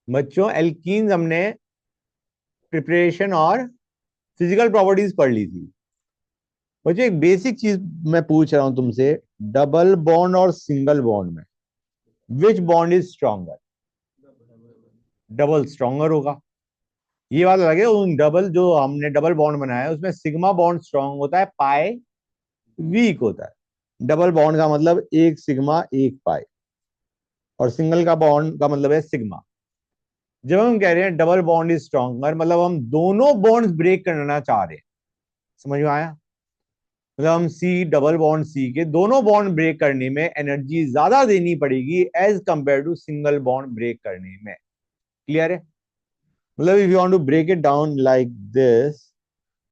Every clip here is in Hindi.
बच्चों एल्कीन्स हमने प्रिपरेशन और फिजिकल प्रॉपर्टीज पढ़ ली थी। बच्चों एक बेसिक चीज मैं पूछ रहा हूं तुमसे, डबल बॉन्ड और सिंगल बॉन्ड में विच bond is stronger? Double stronger होगा, ये बात अलग है। उन डबल जो हमने डबल बॉन्ड बनाया है उसमें सिग्मा बॉन्ड स्ट्रॉन्ग होता है, पाई वीक होता है। डबल बॉन्ड का मतलब एक सिग्मा एक पाई, और सिंगल का बॉन्ड का मतलब है सिग्मा। जब हम कह रहे हैं डबल बॉन्ड इज स्ट्रॉन्गर, मतलब हम दोनों बॉन्ड्स ब्रेक करना चाह रहे हैं। समझ में आया? मतलब हम सी डबल बॉन्ड सी के दोनों बॉन्ड ब्रेक करने में एनर्जी ज्यादा देनी पड़ेगी as compared to single bond break करने में। क्लियर है? मतलब if you want to break it down like this,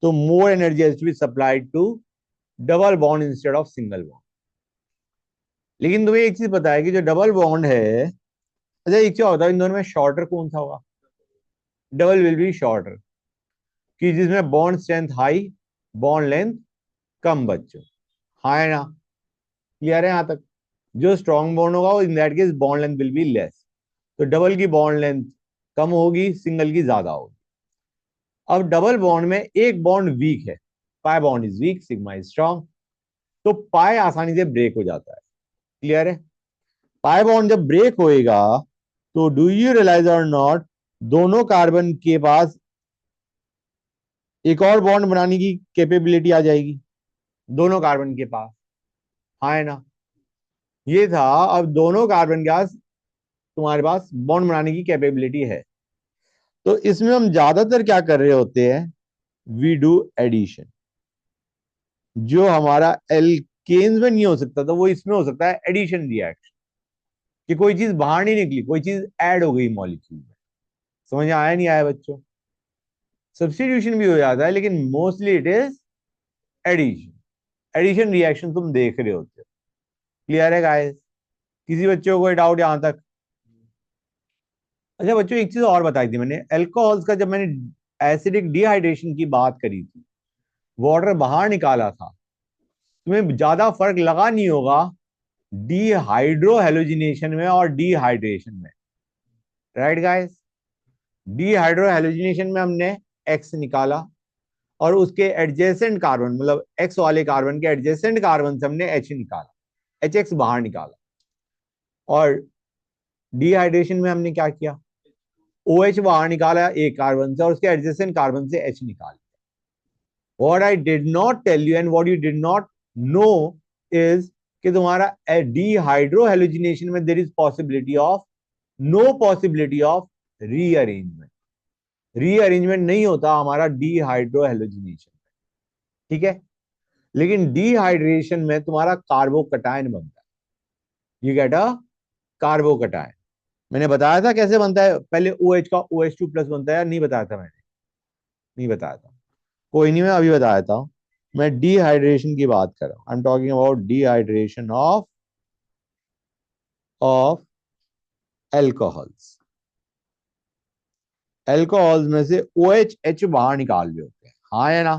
तो more energy has to be supplied to double bond instead of single bond. लेकिन तुम्हें एक चीज पता है कि जो डबल बॉन्ड है, अच्छा एक चीज होता है इन दोनों में शॉर्टर कौन सा होगा? डबल विल बी शॉर्टर, कि जिसमें bond strength high, bond length कम। बच्चों हाँ है ना? क्लियर है यहां तक? जो स्ट्रॉन्ग बॉन्ड होगा वो in that case bond length will be less. तो डबल की बॉन्ड लेंथ कम होगी, सिंगल की ज्यादा होगी। अब डबल बॉन्ड में एक बॉन्ड वीक है, pi bond is weak, sigma is strong, तो पाई आसानी से ब्रेक हो जाता है। क्लियर है? पाई बॉन्ड जब ब्रेक होएगा तो डू यू रियलाइज और नॉट, दोनों कार्बन के पास एक और बॉन्ड बनाने की कैपेबिलिटी आ जाएगी, दोनों कार्बन के पास। हाँ है ना? ये था। अब दोनों कार्बन के पास तुम्हारे पास बॉन्ड बनाने की कैपेबिलिटी है। तो इसमें हम ज्यादातर क्या कर रहे होते हैं, वी डू एडिशन। जो हमारा एल्केन्स में नहीं हो सकता तो वो इसमें हो सकता है, एडिशन रिएक्शन, कि कोई चीज बाहर नहीं निकली, कोई चीज ऐड हो गई मॉलिक्यूल में। समझ में आया नहीं आया बच्चों? सब्स्टिट्यूशन भी हो जाता है लेकिन mostly it is addition. Addition reaction तुम देख रहे होते हो। क्लियर है गाइस? किसी बच्चों को कोई डाउट यहां तक? अच्छा बच्चों एक चीज और बताई थी मैंने, अल्कोहल्स का जब मैंने एसिडिक डिहाइड्रेशन की बात करी थी, वाटर बाहर निकाला था, तुम्हें ज्यादा फर्क लगा नहीं होगा डीहाइड्रो हेलोजिनेशन में और डिहाइड्रेशन में। Right guys? डीहाइड्रो हेलोजिनेशन में हमने एक्स निकाला और उसके एडजेसेंट कार्बन, मतलब एक्स वाले कार्बन के एडजेसेंट कार्बन से हमने एच निकाला, एच एक्स बाहर निकाला। और डिहाइड्रेशन में हमने क्या किया, ओ एच बाहर निकाला एक कार्बन से और उसके एडजेसेंट कार्बन से एच निकाला। What I did not tell you and what you did not know is कि तुम्हारा डिहाइड्रो हेलोजिनेशन में there is possibility of, no possibility of rearrangement. Rearrangement नहीं होता हमारा डिहाइड्रो हेलोजिनेशन में। ठीक है? लेकिन डिहाइड्रेशन में तुम्हारा कार्बोकटायन बनता है, यू गेट अ कार्बोकटायन। मैंने बताया था कैसे बनता है, पहले ओ एच का ओ एच टू प्लस बनता है, नहीं बताया था मैंने? नहीं बताया था? कोई नहीं, मैं अभी बता देता हूं। मैं डिहाइड्रेशन की बात कर रहा हूं, I am talking about dehydration of alcohols. Alcohols में से ओ एच एच बाहर निकाल रहे होते हैं, हाँ या ना?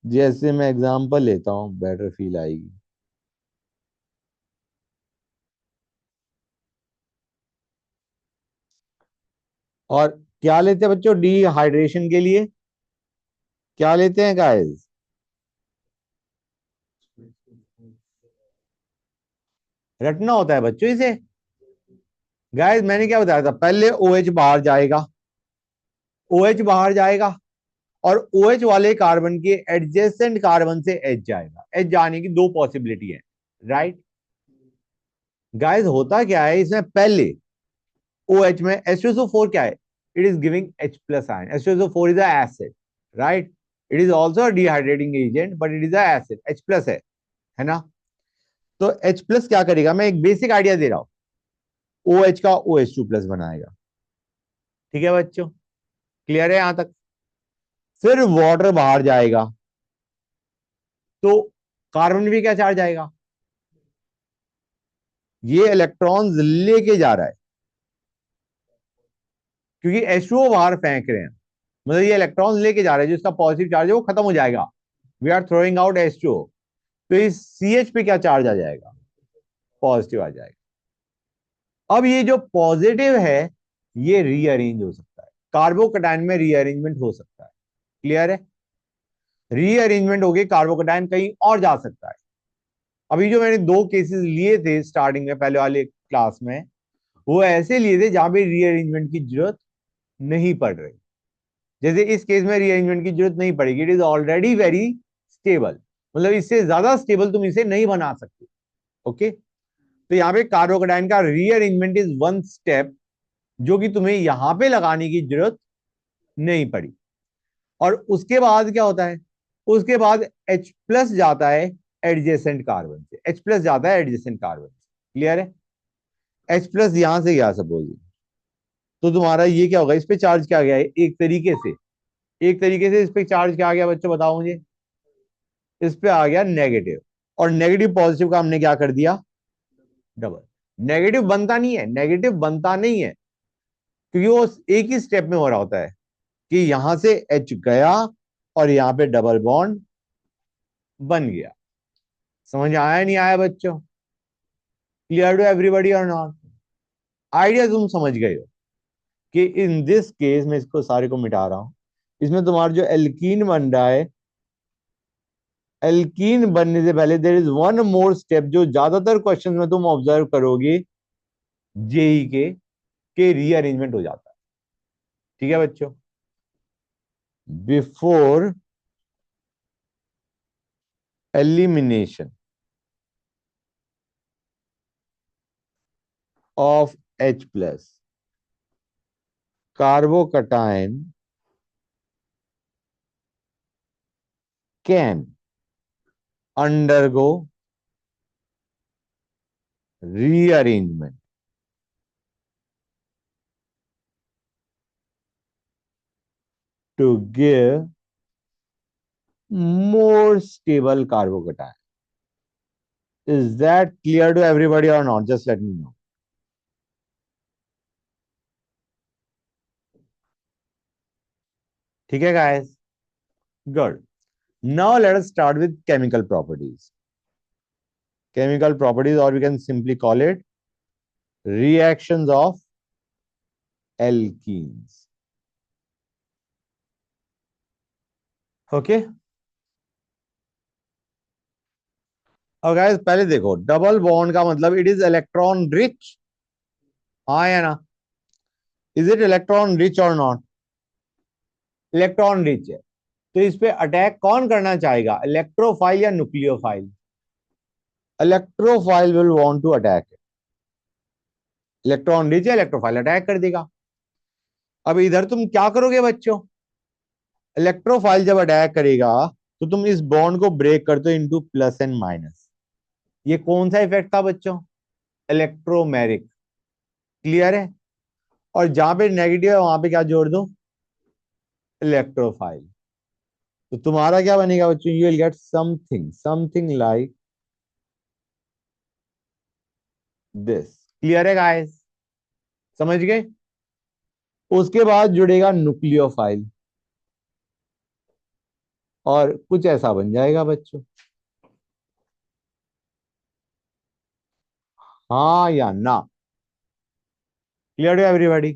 जैसे मैं एग्जांपल लेता हूं, बेटर फील आएगी। और क्या लेते हैं बच्चों डिहाइड्रेशन के लिए? क्या लेते हैं गाइस? रटना होता है बच्चों इसे। गाइस मैंने क्या बताया था, पहले ओ एच बाहर जाएगा, ओ एच बाहर जाएगा और ओ एच वाले कार्बन के एडजेसेंट कार्बन से एच जाएगा। एच जाने की दो पॉसिबिलिटी है। राइट? गाइस होता क्या है इसमें, पहले ओ एच में H2SO4 क्या है, it is giving H plus ion. H2SO4 is a acid, right? It is also dehydrating agent but it is a acid, H plus है ना? तो H प्लस क्या करेगा, मैं एक बेसिक आइडिया दे रहा हूं, ओ एच का ओ एच टू प्लस बनाएगा। ठीक है बच्चों? क्लियर है यहां तक? फिर वाटर बाहर जाएगा तो कार्बन भी क्या चार्ज आएगा, ये इलेक्ट्रॉन्स लेके जा रहा है, क्योंकि H2O बाहर फेंक रहे हैं, मतलब ये इलेक्ट्रॉन्स लेके जा रहे हैं, जो इसका पॉजिटिव चार्ज है वो खत्म हो जाएगा, we are throwing out H2O। तो इस CH पे क्या चार्ज आ जाएगा, पॉजिटिव आ जाएगा। अब ये जो पॉजिटिव है ये रीअरेंज हो सकता है, कार्बोकैटायन में रीअरेंजमेंट हो सकता है। क्लियर है? रीअरेंजमेंट होके कार्बोकैटायन कहीं और जा सकता है। अभी जो मैंने दो केसेस लिए थे स्टार्टिंग में पहले वाले क्लास में, वो ऐसे लिए थे जहां पे रीअरेंजमेंट की जरूरत नहीं पड़ रही। जैसे इस केस में रीअरेंजमेंट की जरूरत नहीं पड़ेगी, it is already very stable, मतलब इससे ज्यादा स्टेबल तुम इसे नहीं बना सकते। ओके, तो यहाँ पे कार्बोकैटायन का रीअरेंजमेंट इज वन स्टेप जो कि तुम्हें यहां पे लगाने की जरूरत नहीं पड़ी। और उसके बाद क्या होता है? उसके बाद H प्लस जाता है एडजेसेंट कार्बन से, H प्लस जाता है एडजेसेंट कार्बन से। क्लियर है? H प्लस यहां से गया सपोज, तो तुम्हारा ये क्या होगा, इस पे चार्ज क्या गया है एक तरीके से, एक तरीके से इस पे चार्ज क्या आ गया बच्चों बताओ मुझे? इस पे आ गया नेगेटिव, और नेगेटिव पॉजिटिव का हमने क्या कर दिया? डबल। नेगेटिव बनता नहीं है, नेगेटिव बनता नहीं है, क्योंकि वो एक ही स्टेप में हो रहा होता है कि यहां से H गया और यहां पे डबल बॉन्ड बन गया। समझ आया नहीं आया बच्चों? क्लियर टू एवरीबॉडी और नॉट? आइडिया तुम समझ गए हो कि इन दिस केस में इसको सारे को मिटा रहा हूं, इसमें तुम्हारा जो एल्कीन बन रहा है, एल्कीन बनने से पहले there is one more step जो ज्यादातर क्वेश्चन में तुम ऑब्जर्व करोगे जेई के रीअरेंजमेंट हो जाता है। ठीक है बच्चों? Before elimination of H plus, carbocation can undergo rearrangement to give more stable carbocation. Is that clear to everybody or not? Just let me know. ठीक है guys? Good. Now let us start with chemical properties. Chemical properties, or we can simply call it reactions of alkenes. Okay? अब guys पहले देखो, डबल बॉन्ड का मतलब इट इज इलेक्ट्रॉन रिच, हाँ या ना? इज इट इलेक्ट्रॉन रिच और नॉट? इलेक्ट्रॉन रिच है, तो इस पे अटैक कौन करना चाहेगा, इलेक्ट्रोफाइल या nucleophile? Electrophile will want to attack. Electron rich है, इलेक्ट्रोफाइल अटैक कर देगा। अब इधर तुम क्या करोगे बच्चों? इलेक्ट्रोफाइल जब अटैक करेगा तो तुम इस बॉन्ड को ब्रेक करते हो इनटू प्लस एंड माइनस। ये कौन सा इफेक्ट था बच्चों? इलेक्ट्रोमेरिक। क्लियर है? और जहां पे नेगेटिव है वहां पे क्या जोड़ दो? इलेक्ट्रोफाइल। तो तुम्हारा क्या बनेगा बच्चों? You will get something something like this. Clear है गाइस? समझ गए? उसके बाद जुड़ेगा न्यूक्लियोफाइल, और कुछ ऐसा बन जाएगा बच्चों। हाँ या ना? Clear to everybody?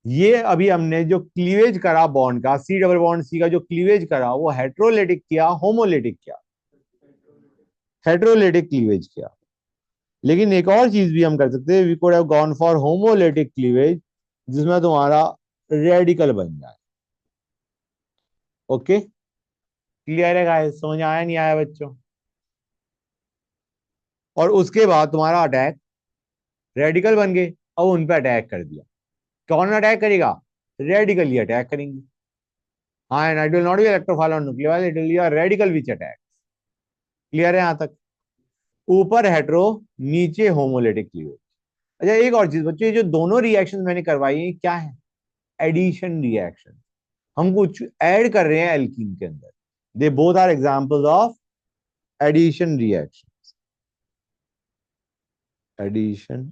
ये अभी हमने जो क्लीवेज करा बॉन्ड का, सी डबल बॉन्ड सी का जो क्लीवेज करा, वो हेट्रोलिटिक किया होमोलिटिक किया? हेट्रोलिटिक क्लीवेज किया। लेकिन एक और चीज भी हम कर सकते हैं, we could have gone for homolytic cleavage, जिसमें तुम्हारा रेडिकल बन जाए। ओके, क्लियर है गाइस? समझ आया नहीं आया बच्चों? और उसके बाद तुम्हारा अटैक, रेडिकल बन गए, अब उन पे अटैक कर दिया। कौन अटैक करेगा? रेडिकल ही अटैक करेंगे। हाँ, and it will not be electrophile और nucleophile, it will be a radical which attack. Clear है यहां तक? ऊपर हेट्रो, नीचे होमोलिटिक क्लीवेज। अच्छा एक और चीज बच्चों, ये जो दोनों रिएक्शन मैंने करवाई है क्या है? Addition reaction. हम कुछ ऐड कर रहे हैं एल्कीन के अंदर। They both are examples of addition reaction. Addition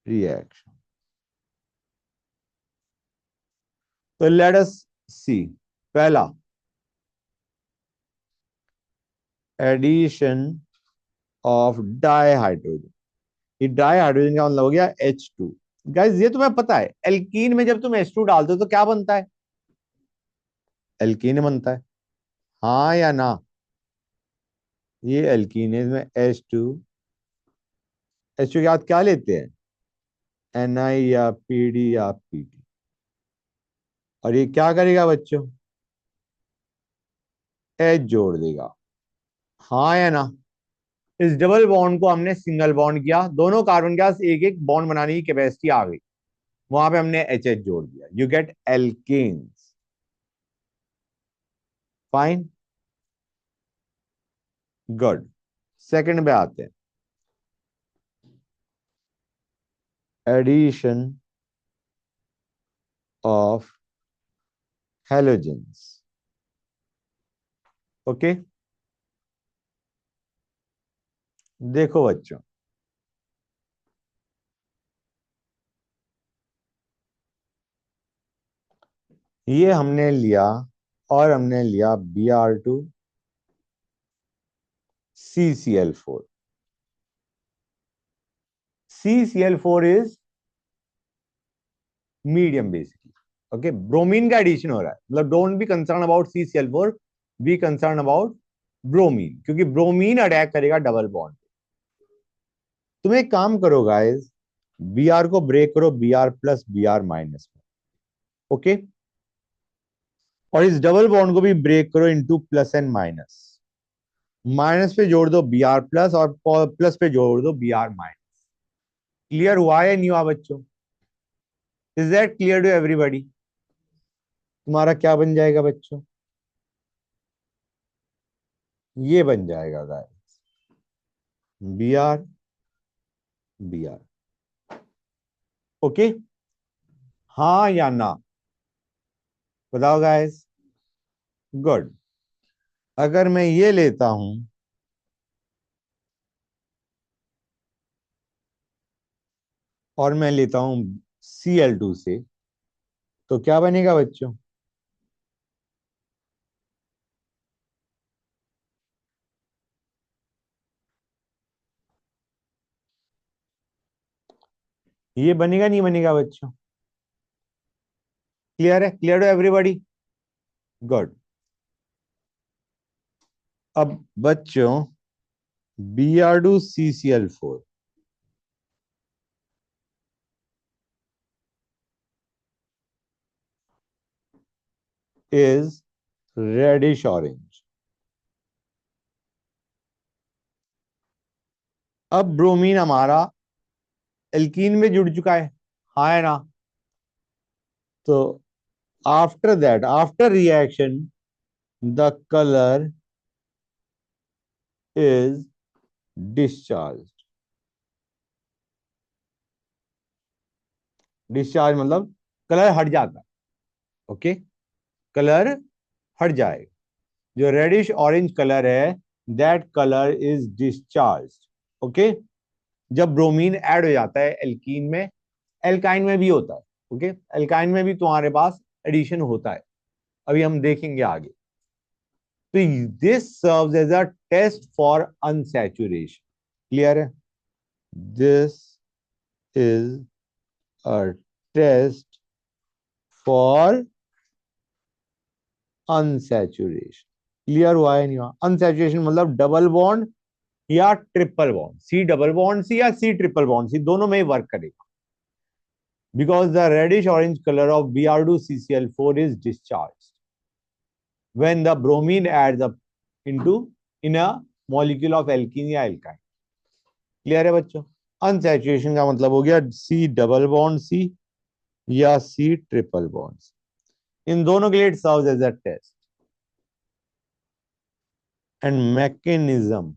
reaction. तो लेट अस सी। पहला, एडिशन ऑफ डाइहाइड्रोजन। ये डाई हाइड्रोजन का मतलब हो गया H2। गाइस ये तुम्हें पता है, एल्कीन में जब तुम H2 डालते हो तो क्या बनता है? एल्कीन बनता है, हाँ या ना? ये एल्कीन है, इसमें H2 के साथ क्या लेते हैं? Na या Pd या Pd। और ये क्या करेगा बच्चों? H जोड़ देगा, हाँ या ना? इस डबल बॉन्ड को हमने सिंगल बॉन्ड किया, दोनों कार्बन के पास एक एक बॉन्ड बनाने की कैपेसिटी आ गई, वहां पे हमने एच जोड़ दिया, you get alkanes. Fine, good. Second पे आते हैं, एडिशन ऑफ हेलोजेंस। ओके, देखो बच्चों, ये हमने लिया, और हमने लिया Br2CCl4। CCl4 is medium basically. Okay, bromine का एडिशन हो रहा है, मतलब don't be concern about CCl4, be concern about bromine, क्योंकि ब्रोमीन अटैक करेगा डबल बॉन्ड। तुम एक काम करो गाइस, Br को ब्रेक करो Br+Br- में। ओके, और इस डबल बॉन्ड को भी ब्रेक करो into plus and minus. Minus पे जोड़ दो Br+, और प्लस पे जोड़ दो Br-। क्लियर हुआ या नहीं हुआ बच्चों? Is that clear to everybody? तुम्हारा क्या बन जाएगा बच्चों? ये बन जाएगा गाइस, Br। ओके, हाँ या ना? बताओ गाइस। गुड। अगर मैं ये लेता हूं और मैं लेता हूं Cl2 से, तो क्या बनेगा बच्चों? ये बनेगा नहीं बनेगा बच्चों? क्लियर है? Clear to everybody? गुड। अब बच्चों, Br2CCl4 इज रेडिश ऑरेंज। अब ब्रोमीन हमारा एल्कीन में जुड़ चुका है, हाँ है ना? तो after that, after reaction, the colour is discharge. Discharge मतलब कलर हट जाता है। ओके, कलर हट जाएगा, जो रेडिश ऑरेंज कलर है, that colour is discharge. Okay, जब ब्रोमीन ऐड हो जाता है एल्कीन में, एल्काइन में भी होता है। ओके, एल्काइन में भी तुम्हारे पास एडिशन होता है, अभी हम देखेंगे आगे। तो this serves as a test for unsaturation. Clear है? This is a test for unsaturation. Clear हुआ है नहीं हुआ? अनसैचुरेशन मतलब डबल बॉन्ड या triple bond, C double bond C या सी ट्रिपल बॉन्ड सी, दोनों में ही वर्क करेगा, because the reddish orange color of Br2CCl4 is discharged when the bromine adds up into in a molecule of alkene या alkyne। क्लियर है बच्चों? अनसैचुरेशन का मतलब हो गया सी डबल बॉन्ड सी या सी ट्रिपल बॉन्ड सी। इन दोनों के लिए it serves as a test and mechanism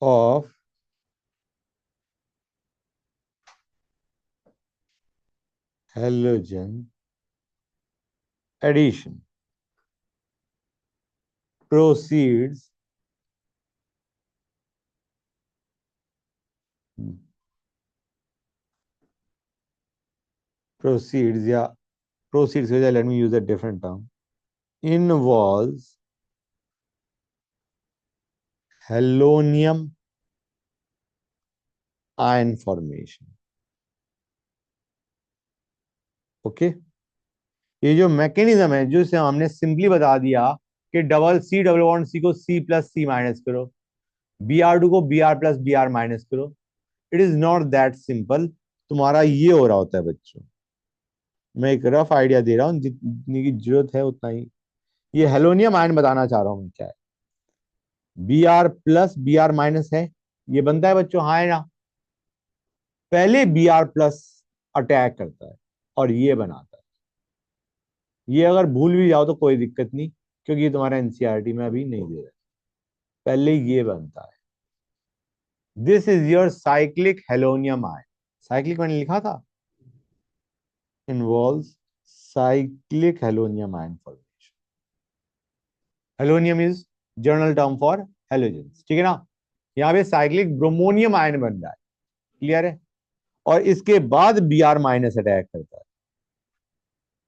of halogen addition proceeds proceeds या proceeds, let me use a different term, involves halonium ion formation. Okay, ये जो मैकेनिज्म है जो इसे हमने सिंपली बता दिया कि डबल बॉन्ड सी को सी प्लस सी माइनस करो, Br2 को Br प्लस Br माइनस करो। It is not that simple. तुम्हारा ये हो रहा होता है बच्चों, मैं एक रफ आइडिया दे रहा हूँ, जितनी की जरूरत है उतना ही। ये हेलोनियम आयन बताना चाह रहा हूँ मैं क्या है। Br प्लस Br माइनस है, ये बनता है बच्चों, हाँ है ना। पहले Br प्लस अटैक करता है और ये बनाता है। ये अगर भूल भी जाओ तो कोई दिक्कत नहीं, क्योंकि ये तुम्हारा एनसीईआरटी में अभी नहीं दे रहा। पहले ये बनता है। This is your cyclic halonium ion. Cyclic मैंने लिखा था, involves cyclic halonium ion formation. Halonium is general term for halogens, ठीक है ना। यहाँ पे साइक्लिक ब्रोमोनियम आयन बन रहा है, क्लियर है। और इसके बाद Br माइनस अटैक करता है,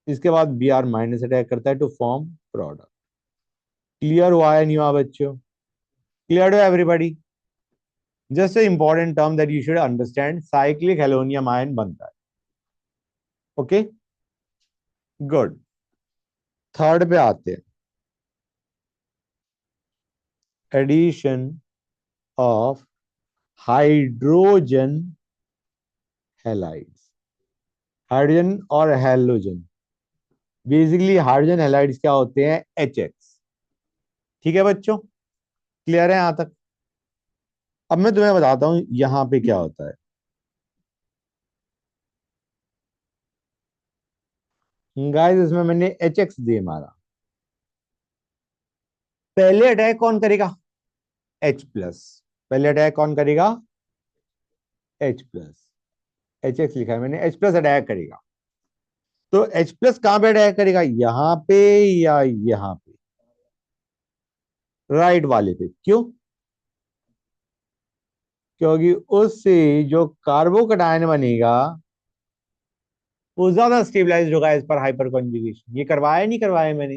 इसके बाद Br माइनस अटैक करता है टू फॉर्म प्रोडक्ट। क्लियर हुआ है नहीं हुआ बच्चों? क्लियर हो everybody? Just important term that you should understand, cyclic halonium ion बनता है। Okay, good. थर्ड पे आते हैं, addition of hydrogen halides. Hydrogen और हेलोजन, बेसिकली हाइड्रोजन हैलाइड्स क्या होते हैं? HX। ठीक है बच्चों, क्लियर है यहां तक? अब मैं तुम्हें बताता हूं यहां पे क्या होता है। गाइस, इसमें मैंने HX दे मारा, पहले अटैक कौन करेगा? H+। पहले अटैक कौन करेगा? H+। HX लिखा है मैंने, H+ अटैक करेगा। तो H+ कहां पे अटैक करेगा? यहां पे या यहां पे? राइट वाले पे। क्यों? क्योंकि उससे जो कार्बोकैटायन बनेगा वो ज्यादा स्टेबलाइज होगा एज पर हाइपर कॉन्जुगेशन। ये करवाया नहीं करवाया मैंने?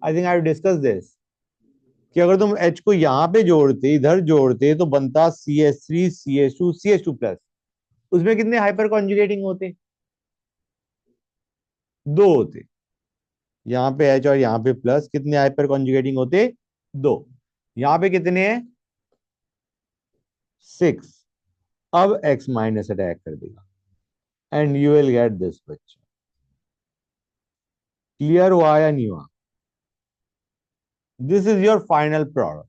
I think I discuss this, कि अगर तुम H को यहां पे जोड़ते, इधर जोड़ते, तो बनता CH3 CH2 CH2 प्लस। उसमें कितने हाइपर कॉन्जुगेटिंग होते? दो होते। यहाँ पे H और यहाँ पे प्लस, कितने हाइपर कॉन्जुगेटिंग होते? दो। यहाँ पे कितने हैं? 6। अब X माइनस अटैक कर देगा and you will get this बच्चा। क्लियर हुआ या नहीं हुआ? This is your final product.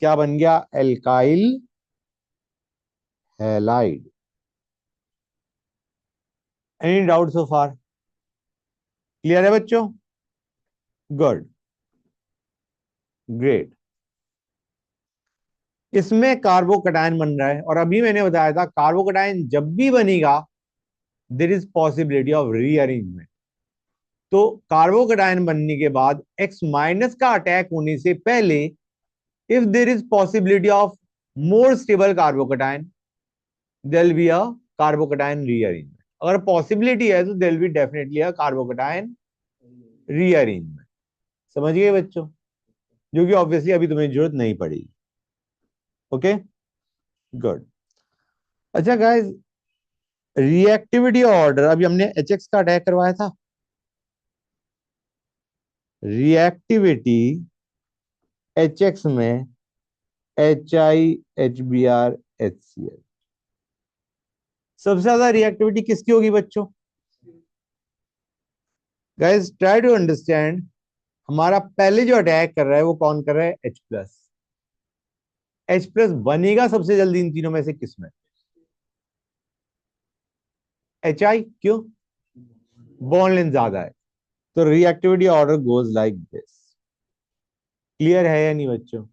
क्या बन गया? Alkyl halide. Any doubt so far? Clear है बच्चों? Good, great. इसमें कार्बोकैटायन बन रहा है, और अभी मैंने बताया था कार्बोकैटायन जब भी बनेगा देर इज पॉसिबिलिटी ऑफ रीअरेंजमेंट। तो कार्बोकैटायन बनने के बाद X माइनस का अटैक होने से पहले, if there is possibility of more stable carbocation, there will be a carbocation rearrangement. अगर पॉसिबिलिटी है तो there will be definitely a carbocation rearrangement. समझ गए बच्चों? जो कि ऑब्वियसली अभी तुम्हें जरूरत नहीं पड़ेगी। Okay, good. अच्छा गाइस, रिएक्टिविटी ऑर्डर, अभी हमने HX का अटैक करवाया था। रिएक्टिविटी HX में HI HBr HCl। सबसे ज्यादा रिएक्टिविटी किसकी होगी बच्चों? गाइस ट्राई टू अंडरस्टैंड, हमारा पहले जो अटैक कर रहा है वो कौन कर रहा है? H+। H+ बनेगा सबसे जल्दी इन तीनों में से किसमें? HI। क्यों? बॉन्ड लेंथ ज्यादा है। तो reactivity order goes like this. Clear है या नहीं बच्चों?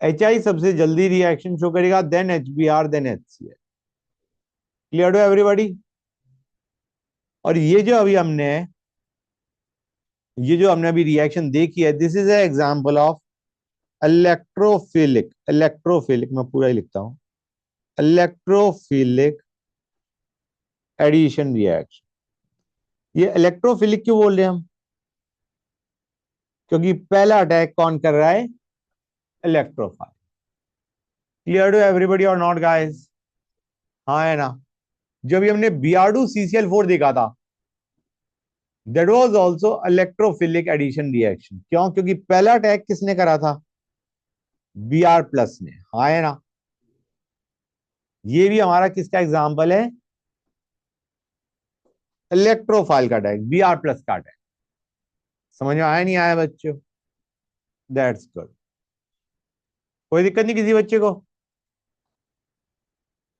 HI सबसे जल्दी रिएक्शन शो करेगा, then HBr, then HCl। Clear हो एवरीबॉडी? और ये जो हमने अभी रिएक्शन देखी है, this is a example of electrophilic. Electrophilic मैं पूरा ही लिखता हूं, इलेक्ट्रोफिलिक एडिशन रिएक्शन। ये इलेक्ट्रोफिलिक क्यों बोल रहे हैं हम? क्योंकि पहला अटैक कौन कर रहा है? इलेक्ट्रोफाइल। क्लियर टू एवरीबॉडी और नॉट गाइस? हाँ है ना? जब भी हमने Br2 CCl4 देखा था, that was also electrophilic addition reaction. क्यों? क्योंकि पहला अटैक किसने करा था? Br+ ने। हाँ है ना? ये भी हमारा किसका एग्जाम्पल है? इलेक्ट्रोफाइल का अटैक, Br+ का अटैक। समझ में आया नहीं आया बच्चों? That's good. कोई दिक्कत नहीं किसी बच्चे को?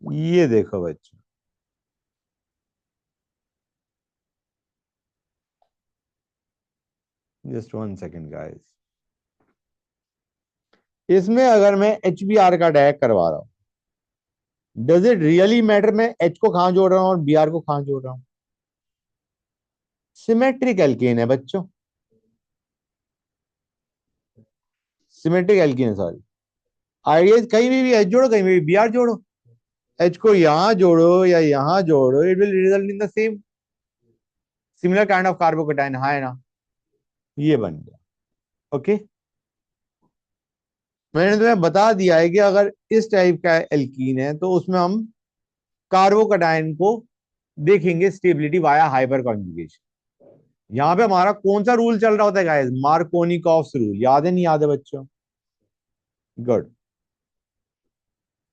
ये देखो बच्चों, जस्ट 1 सेकेंड गाइस। इसमें अगर मैं HBr का अटैक करवा रहा हूं, डज इट रियली मैटर मैं H को कहां जोड़ रहा हूं और Br को कहां जोड़ रहा हूं? सिमेट्रिक एल्केन है बच्चों, सिमेट्रिक एल्केन है, सॉरी। आइडिया कहीं भी एच जोड़ो, कहीं भी Br जोड़ो, एच को यहां जोड़ो या यहां जोड़ो, it will result in the same similar kind of carbocation. हाँ है ना? ये बन गया। ओके, मैंने तुम्हें बता दिया है कि अगर इस टाइप का एल्कीन है तो उसमें हम कार्बोकेटाइन को देखेंगे स्टेबिलिटी वाया हाइपर कॉन्जुगेशन। यहां पे हमारा कौन सा रूल चल रहा होता है गाइस? Markovnikov's rule. याद है नहीं याद है बच्चों? गुड।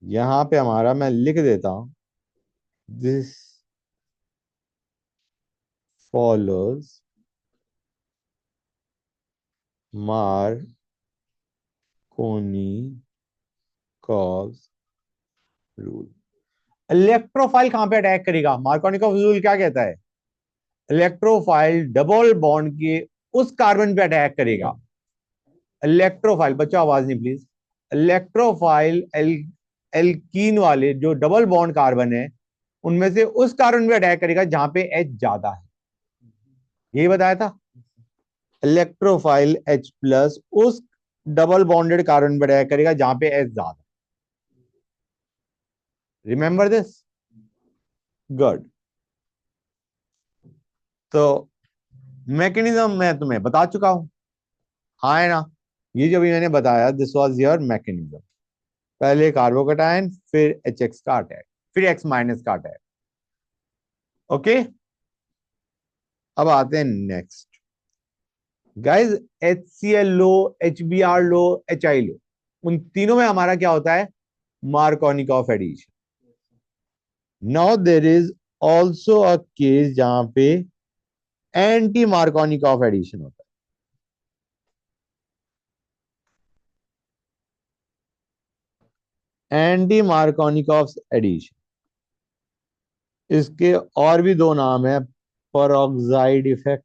यहां पे हमारा मैं लिख देता हूं, this follows Markovnikov's rule. Electrophile कहां पे अटैक करेगा? मार्कोनिकॉफ रूल क्या कहता है? इलेक्ट्रोफाइल डबल बॉन्ड के उस कार्बन पे अटैक करेगा। इलेक्ट्रोफाइल, बच्चों आवाज नहीं प्लीज। इलेक्ट्रोफाइल एल्कीन वाले जो डबल बॉन्ड कार्बन है, उनमें से उस कार्बन पे अटैक करेगा जहां पे H ज्यादा है। यही बताया था। इलेक्ट्रोफाइल H+ उस डबल बॉन्डेड कार्बन पे अटैक करेगा जहां पे H ज्यादा। Remember this? गुड। तो मैकेनिज्म मैं तुम्हें बता चुका हूं। हाँ है ना? ये जो भी मैंने बताया, दिस वाज योर मैकेनिज्म। पहले कार्बोकेटाइन, फिर HX का अटैक, फिर X- का अटैक। ओके, अब आते हैं नेक्स्ट गाइस। HCl लो, HBr लो, HI लो, उन तीनों में हमारा क्या होता है? Markovnikov addition. Now there is also a case जहां पे एंटी मार्कोनिकॉफ एडिशन होता है। एंटी मार्कोनिकॉफ एडिशन, इसके और भी दो नाम है, परऑक्साइड इफेक्ट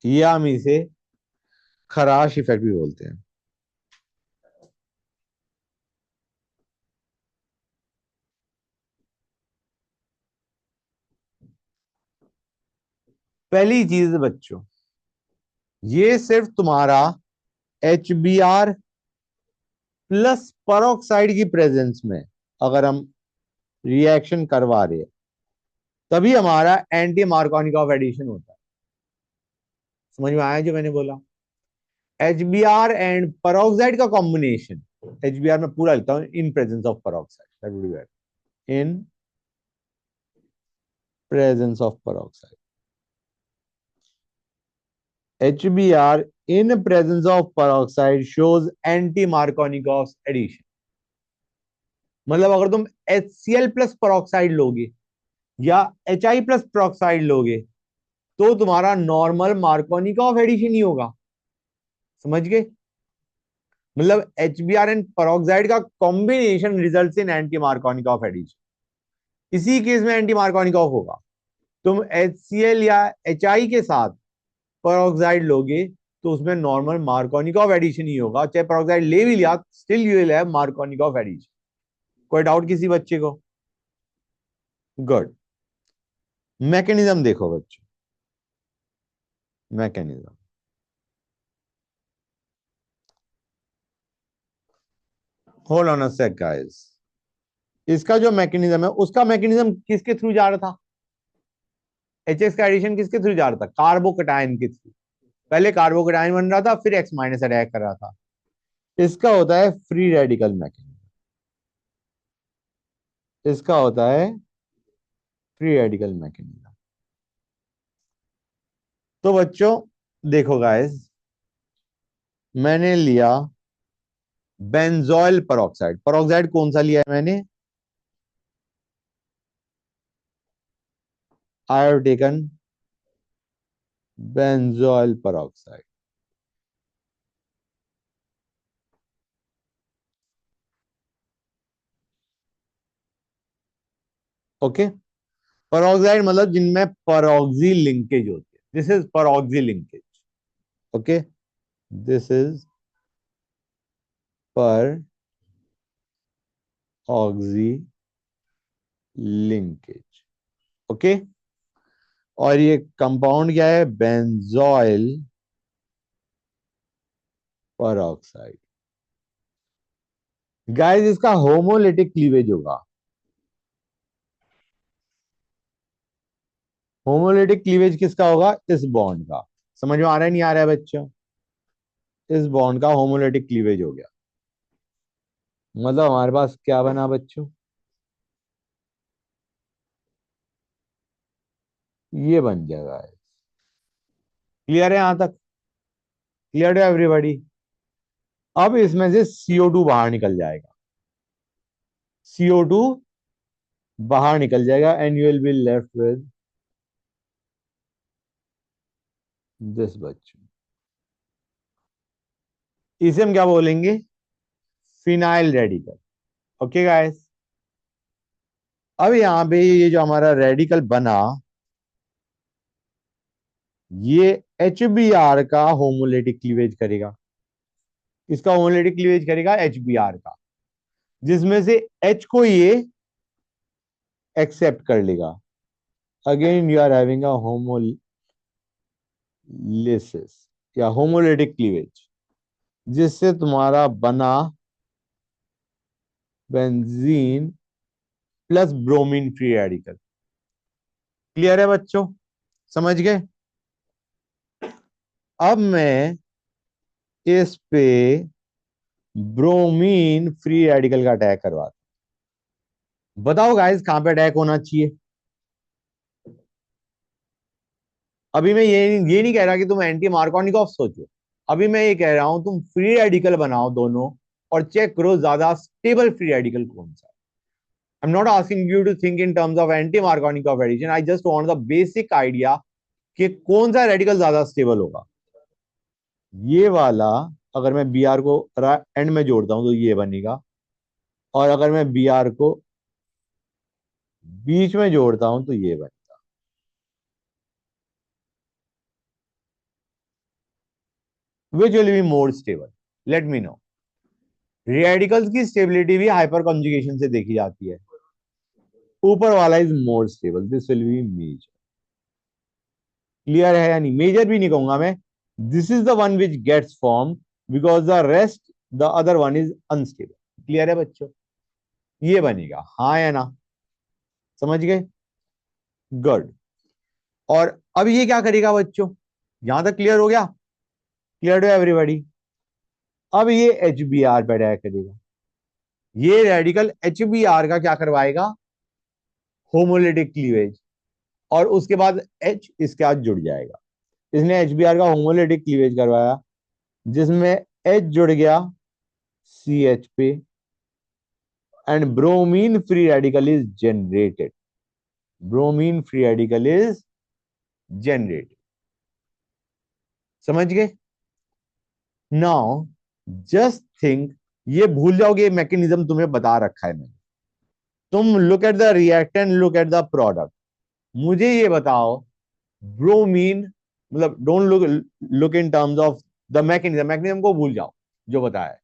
या हम इसे खराश इफेक्ट भी बोलते हैं। पहली चीज बच्चों, ये सिर्फ तुम्हारा HBr प्लस परऑक्साइड की प्रेजेंस में अगर हम रिएक्शन करवा रहे हैं, तभी हमारा एंटी मार्कोनिकॉफ एडिशन होता है। समझ में आया जो मैंने बोला? HBr एंड परऑक्साइड का कॉम्बिनेशन, HBr में पूरा लिखता हूं, इन presence of peroxide, that would be better. In presence of peroxide, HBr in presence of peroxide shows anti-Markovnikov addition। मतलब अगर तुम HCl प्लस peroxide लोगे या HI प्लस peroxide लोगे, तो तुम्हारा नॉर्मल मार्कोनिकॉफ एडिशन ही होगा। समझ गए? मतलब HBr एंड peroxide का combination results in anti Markovnikov addition. इसी केस में एंटी मार्कोनिकॉफ होगा। तुम HCl या HI के साथ peroxide लोगे तो उसमें नॉर्मल मार्कोनिकॉफ एडिशन ही होगा। चाहे peroxide ले भी लिया, still you will have Markovnikov addition. कोई डाउट किसी बच्चे को? गुड। मैकेनिज्म देखो बच्चों, mechanism, hold on a sec guys. इसका जो मैकेनिज्म है, उसका मैकेनिज्म किसके थ्रू जा रहा था? HX का एडिशन किसके थ्रू जा रहा था? कार्बोकटायन के थ्रू। पहले कार्बोकटायन बन रहा था, फिर X माइनस अटैक कर रहा था। इसका होता है फ्री रेडिकल मैकेनिज्म। इसका होता है फ्री रेडिकल मैकेनिज्म। तो बच्चों देखो गाइस, मैंने लिया बेंजोइल परऑक्साइड। परऑक्साइड कौन सा लिया है मैंने? I have taken benzoyl peroxide. Okay. Peroxide मतलब जिनमें परऑक्सी लिंकेज होती है। This is परऑक्सी linkage. Okay, this is पर ऑक्सी लिंकेज। ओके, और ये कंपाउंड क्या है? Benzoyl peroxide. गाइस इसका होमोलिटिक क्लीवेज होगा। होमोलिटिक क्लीवेज किसका होगा? इस बॉन्ड का। समझ में आ रहा है नहीं आ रहा है बच्चों? इस बॉन्ड का होमोलिटिक क्लीवेज हो गया। मतलब हमारे पास क्या बना बच्चों? ये बन जाएगा। क्लियर है यहां तक? क्लियर है एवरीबॉडी? अब इसमें से CO2 बाहर निकल जाएगा। CO2 बाहर निकल जाएगा and you will be left with this बच्चों। इसे हम क्या बोलेंगे? Phenyl radical. ओके गाइस, अब यहां पे ये जो हमारा रेडिकल बना, ये HBr का होमोलेटिक क्लीवेज करेगा। इसका होमोलेटिक क्लीवेज करेगा HBr का, जिसमें से H को ये एक्सेप्ट कर लेगा। Again you are having a homolysis या होमोलेटिक क्लीवेज, जिससे तुम्हारा बना benzene plus bromine free radical. Clear है बच्चों? समझ गए? अब मैं इस पे ब्रोमीन फ्री रेडिकल का अटैक करवाता हूं। बताओ गाइस कहां पे अटैक होना चाहिए? अभी मैं ये नहीं कह रहा कि तुम एंटी मार्कोनिकॉफ सोचो। अभी मैं ये कह रहा हूं तुम फ्री रेडिकल बनाओ दोनों, और चेक करो ज्यादा स्टेबल फ्री रेडिकल कौन सा है। I am not asking you to think in terms of anti Markovnikov addition, I just want the basic idea कि कौन सा रेडिकल ज्यादा स्टेबल होगा। ये वाला, अगर मैं Br को एंड में जोड़ता हूं तो ये बनेगा, और अगर मैं Br को बीच में जोड़ता हूं तो ये बनेगा। Which will be more stable? Let me know. Radicals की स्टेबिलिटी भी हाइपर कॉन्जुगेशन से देखी जाती है। ऊपर वाला is more stable, this will be major. Clear है या नहीं? मेजर भी नहीं कहूंगा मैं, this is the one which gets form because the rest, the other one is unstable. Clear है बच्चों? ये बनेगा, हाँ या ना? समझ गए? गुड। और अब ये क्या करेगा बच्चों? यहां तक क्लियर हो गया? Clear to everybody? अब ये HBr पे अटैक करेगा। ये रेडिकल HBr का क्या करवाएगा? Homolytic cleavage. और उसके बाद H इसके साथ जुड़ जाएगा। इसने HBr का होमोलिटिक क्लीवेज करवाया, जिसमें H जुड़ गया CH पे, and bromine free radical is generated. Bromine free radical is generated. समझ गए? नाउ जस्ट थिंक, ये भूल जाओगे मैकेनिज्म तुम्हें बता रखा है मैंने। तुम look at the reactant, look at the product. मुझे ये बताओ, ब्रोमीन, मतलब don't look look in terms of the mechanism, mechanism को भूल जाओ जो बताया है।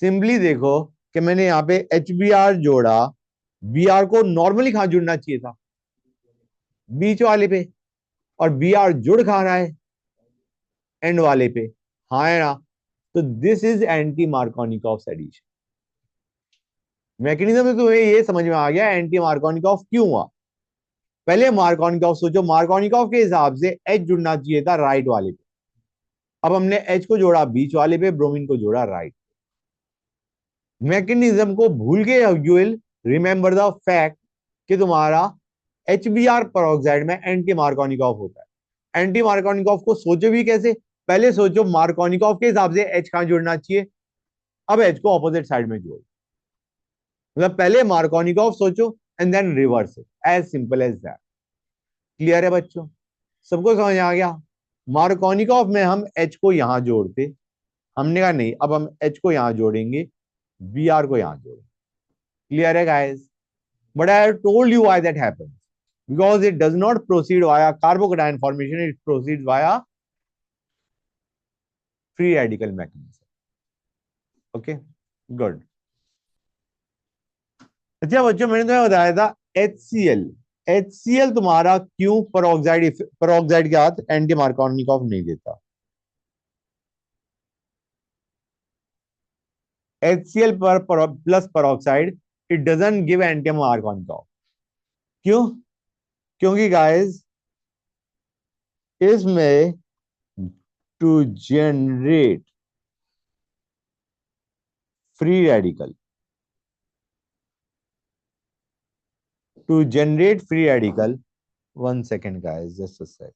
सिंपली देखो कि मैंने यहाँ पे HBr जोड़ा, Br को नॉर्मली कहां जुड़ना चाहिए था? बीच वाले पे। और Br जुड़ खा रहा है एंड वाले पे, हाँ है ना? तो this is anti Markovnikov addition. Mechanism में तुम्हें ये समझ में आ गया एंटी मार्कोनिकॉफ क्यों हुआ? पहले मार्कोनिकॉफ सोचो, मार्कोनिकॉफ के हिसाब से एच जुड़ना चाहिए था राइट वाले पे। अब हमने एच को जोड़ा बीच वाले पे, ब्रोमीन को जोड़ा राइट। मैकेनिज्म को भूल गए, you will remember the fact कि तुम्हारा HBr peroxide में एंटी मार्कोनिकॉफ होता है। एंटी मार्कोनिकॉफ को सोचो भी कैसे, पहले सोचो मार्कोनिकॉफ के हिसाब से एच कहां जुड़ना चाहिए, अब एच को ऑपोजिट साइड में जोड़ो। मतलब पहले मार्कोनिकॉफ सोचो and then reverse it, as simple as that. Clear है बच्चों, सबको समझ आ गया? मार्कोनिकॉफ में हम एच को यहां जोड़ते, हमने कहा नहीं, अब हम एच को यहां जोड़ेंगे, Br को यहां जोड़ेंगे। क्लियर है guys? But I have told you why that happens. Because it does not proceed via carbocation formation, it proceeds via free radical mechanism. Okay, good. अच्छा बच्चों, मैंने तुम्हें बताया था HCl। HCl तुम्हारा क्यों peroxide के साथ एंटी मार्कोनिकॉफ नहीं देता? HCl पर plus peroxide it doesn't give anti Markovnikov. क्यों? क्योंकि गाइस इसमें to generate free radical, to generate free radical, 1 second guys, just a sec.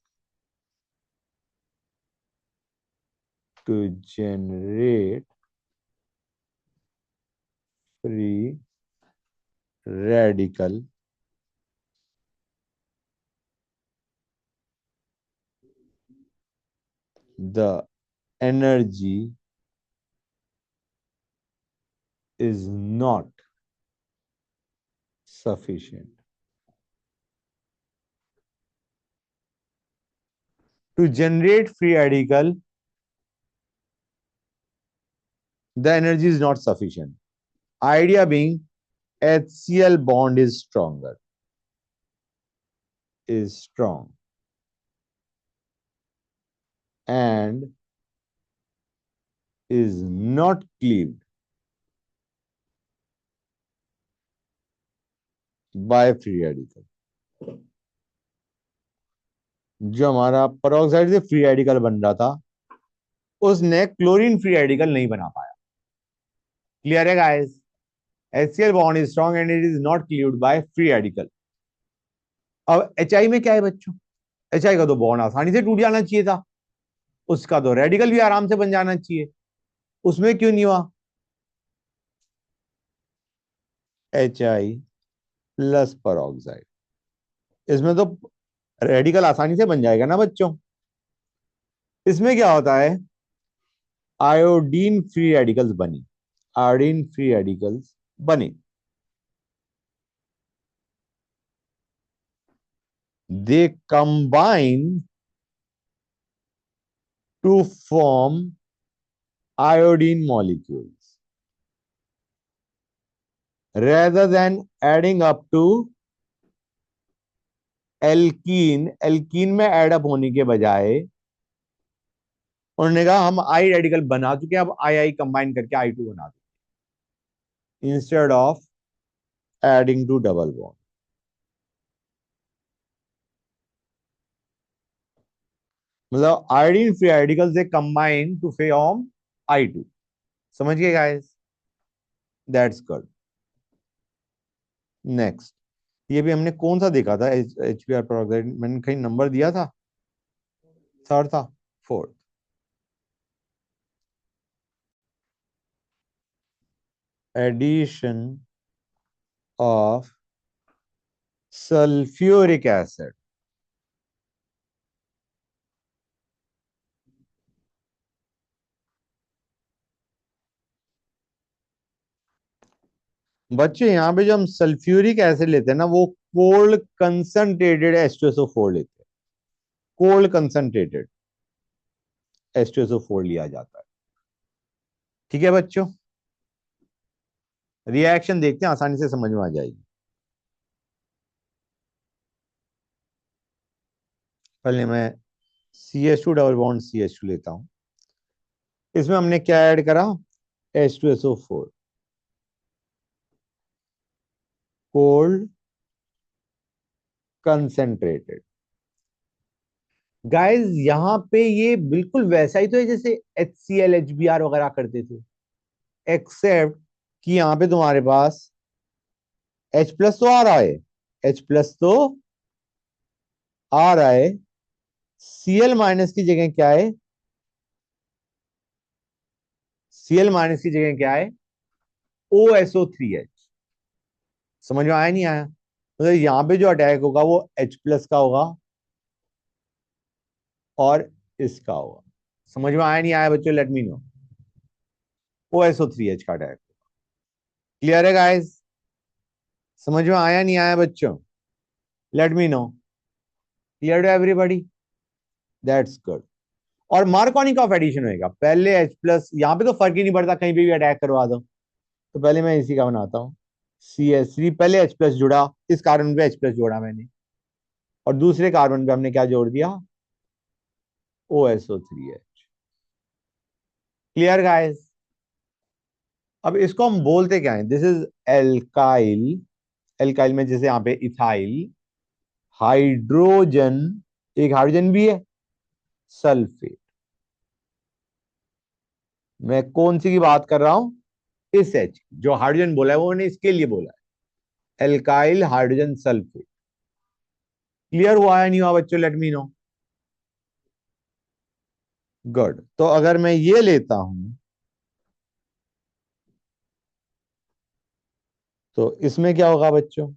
To generate free radical, the energy is not sufficient. To generate free radical, the energy is not sufficient. Idea being HCl bond is stronger, is strong, and is not cleaved by free radical. जो हमारा peroxide से फ्री रेडिकल बन रहा था, उसने क्लोरीन फ्री रेडिकल नहीं बना पाया। क्लियर है guys? HCl bond is strong and it is not cleaved by free radical. अब HI में क्या है बच्चों? HI का तो बॉन्ड आसानी से टूट जाना चाहिए था, उसका तो रेडिकल भी आराम से बन जाना चाहिए, उसमें क्यों नहीं हुआ? HI प्लस peroxide, इसमें तो रेडिकल आसानी से बन जाएगा ना बच्चों। इसमें क्या होता है, आयोडीन फ्री रेडिकल्स बनी, आयोडीन फ्री रेडिकल्स बने, they combine to form iodine molecules rather than adding up to alkene. Alkene में एड अप होने के बजाय उन्होंने कहा हम आई रेडिकल बना चुके हैं, अब आई आई कंबाइन करके I2 बना देंगे instead of adding to double bond. मतलब आयोडीन फ्री रेडिकल से कंबाइन टू फॉर्म I2। समझ गए गाइस? That's good. नेक्स्ट, ये भी हमने कौन सा देखा था? HBr peroxide, मैंने कहीं नंबर दिया था, थर्ड था, fourth. Addition of sulphuric acid, बच्चे यहाँ पे जो हम सल्फ्यूरिक एसिड लेते हैं ना, वो कोल्ड कंसंट्रेटेड H2SO4 लेते हैं, कोल्ड कंसंट्रेटेड H2SO4 लिया जाता है। ठीक है बच्चों, रिएक्शन देखते हैं, आसानी से समझ में आ जाएगी। पहले मैं CH2 डबल बॉन्ड CH2 लेता हूं, इसमें हमने क्या ऐड करा? H2SO4, cold concentrated. गाइस यहां पे ये बिल्कुल वैसा ही तो है जैसे HCl HBr वगैरह करते थे, एक्सेप्ट कि यहां पे तुम्हारे पास H प्लस तो आ रहा है, H प्लस तो आ रहा है, Cl माइनस की जगह क्या है, Cl माइनस की जगह क्या है, OSO3H। समझ में आया नहीं आया? मतलब यहाँ पे जो अटैक होगा वो H प्लस का होगा और इसका होगा। समझ में आया नहीं आया बच्चों? Let me no. OSO3H का अटैक। क्लियर है गाइस? समझ में आया नहीं आया बच्चों? Let me know. Clear to everybody? That's good. और मार्कोनी ऑफ एडिशन होएगा, पहले H प्लस, यहाँ पे तो फर्क ही नहीं पड़ता, कहीं पे भी अटैक करवा दो। तो पहले मैं इसी का बनाता हूँ, CH3, पहले H प्लस जुड़ा, इस कार्बन पे H प्लस जोड़ा मैंने, और दूसरे कार्बन पे हमने क्या जोड़ दिया, OSO3H। Clear guys? अब इसको हम बोलते क्या है, दिस इज एल्काइल। एल्काइल में जैसे यहाँ पे इथाइल, हाइड्रोजन, एक हाइड्रोजन भी है, सल्फेट। मैं कौन सी की बात कर रहा हूं, इस H जो हाइड्रोजन बोला है वो मैंने इसके लिए बोला है, एल्काइल हाइड्रोजन सल्फेट। क्लियर हुआ है नहीं हुआ बच्चों? Let me no. गुड। तो अगर मैं ये लेता हूं तो इसमें क्या होगा बच्चों,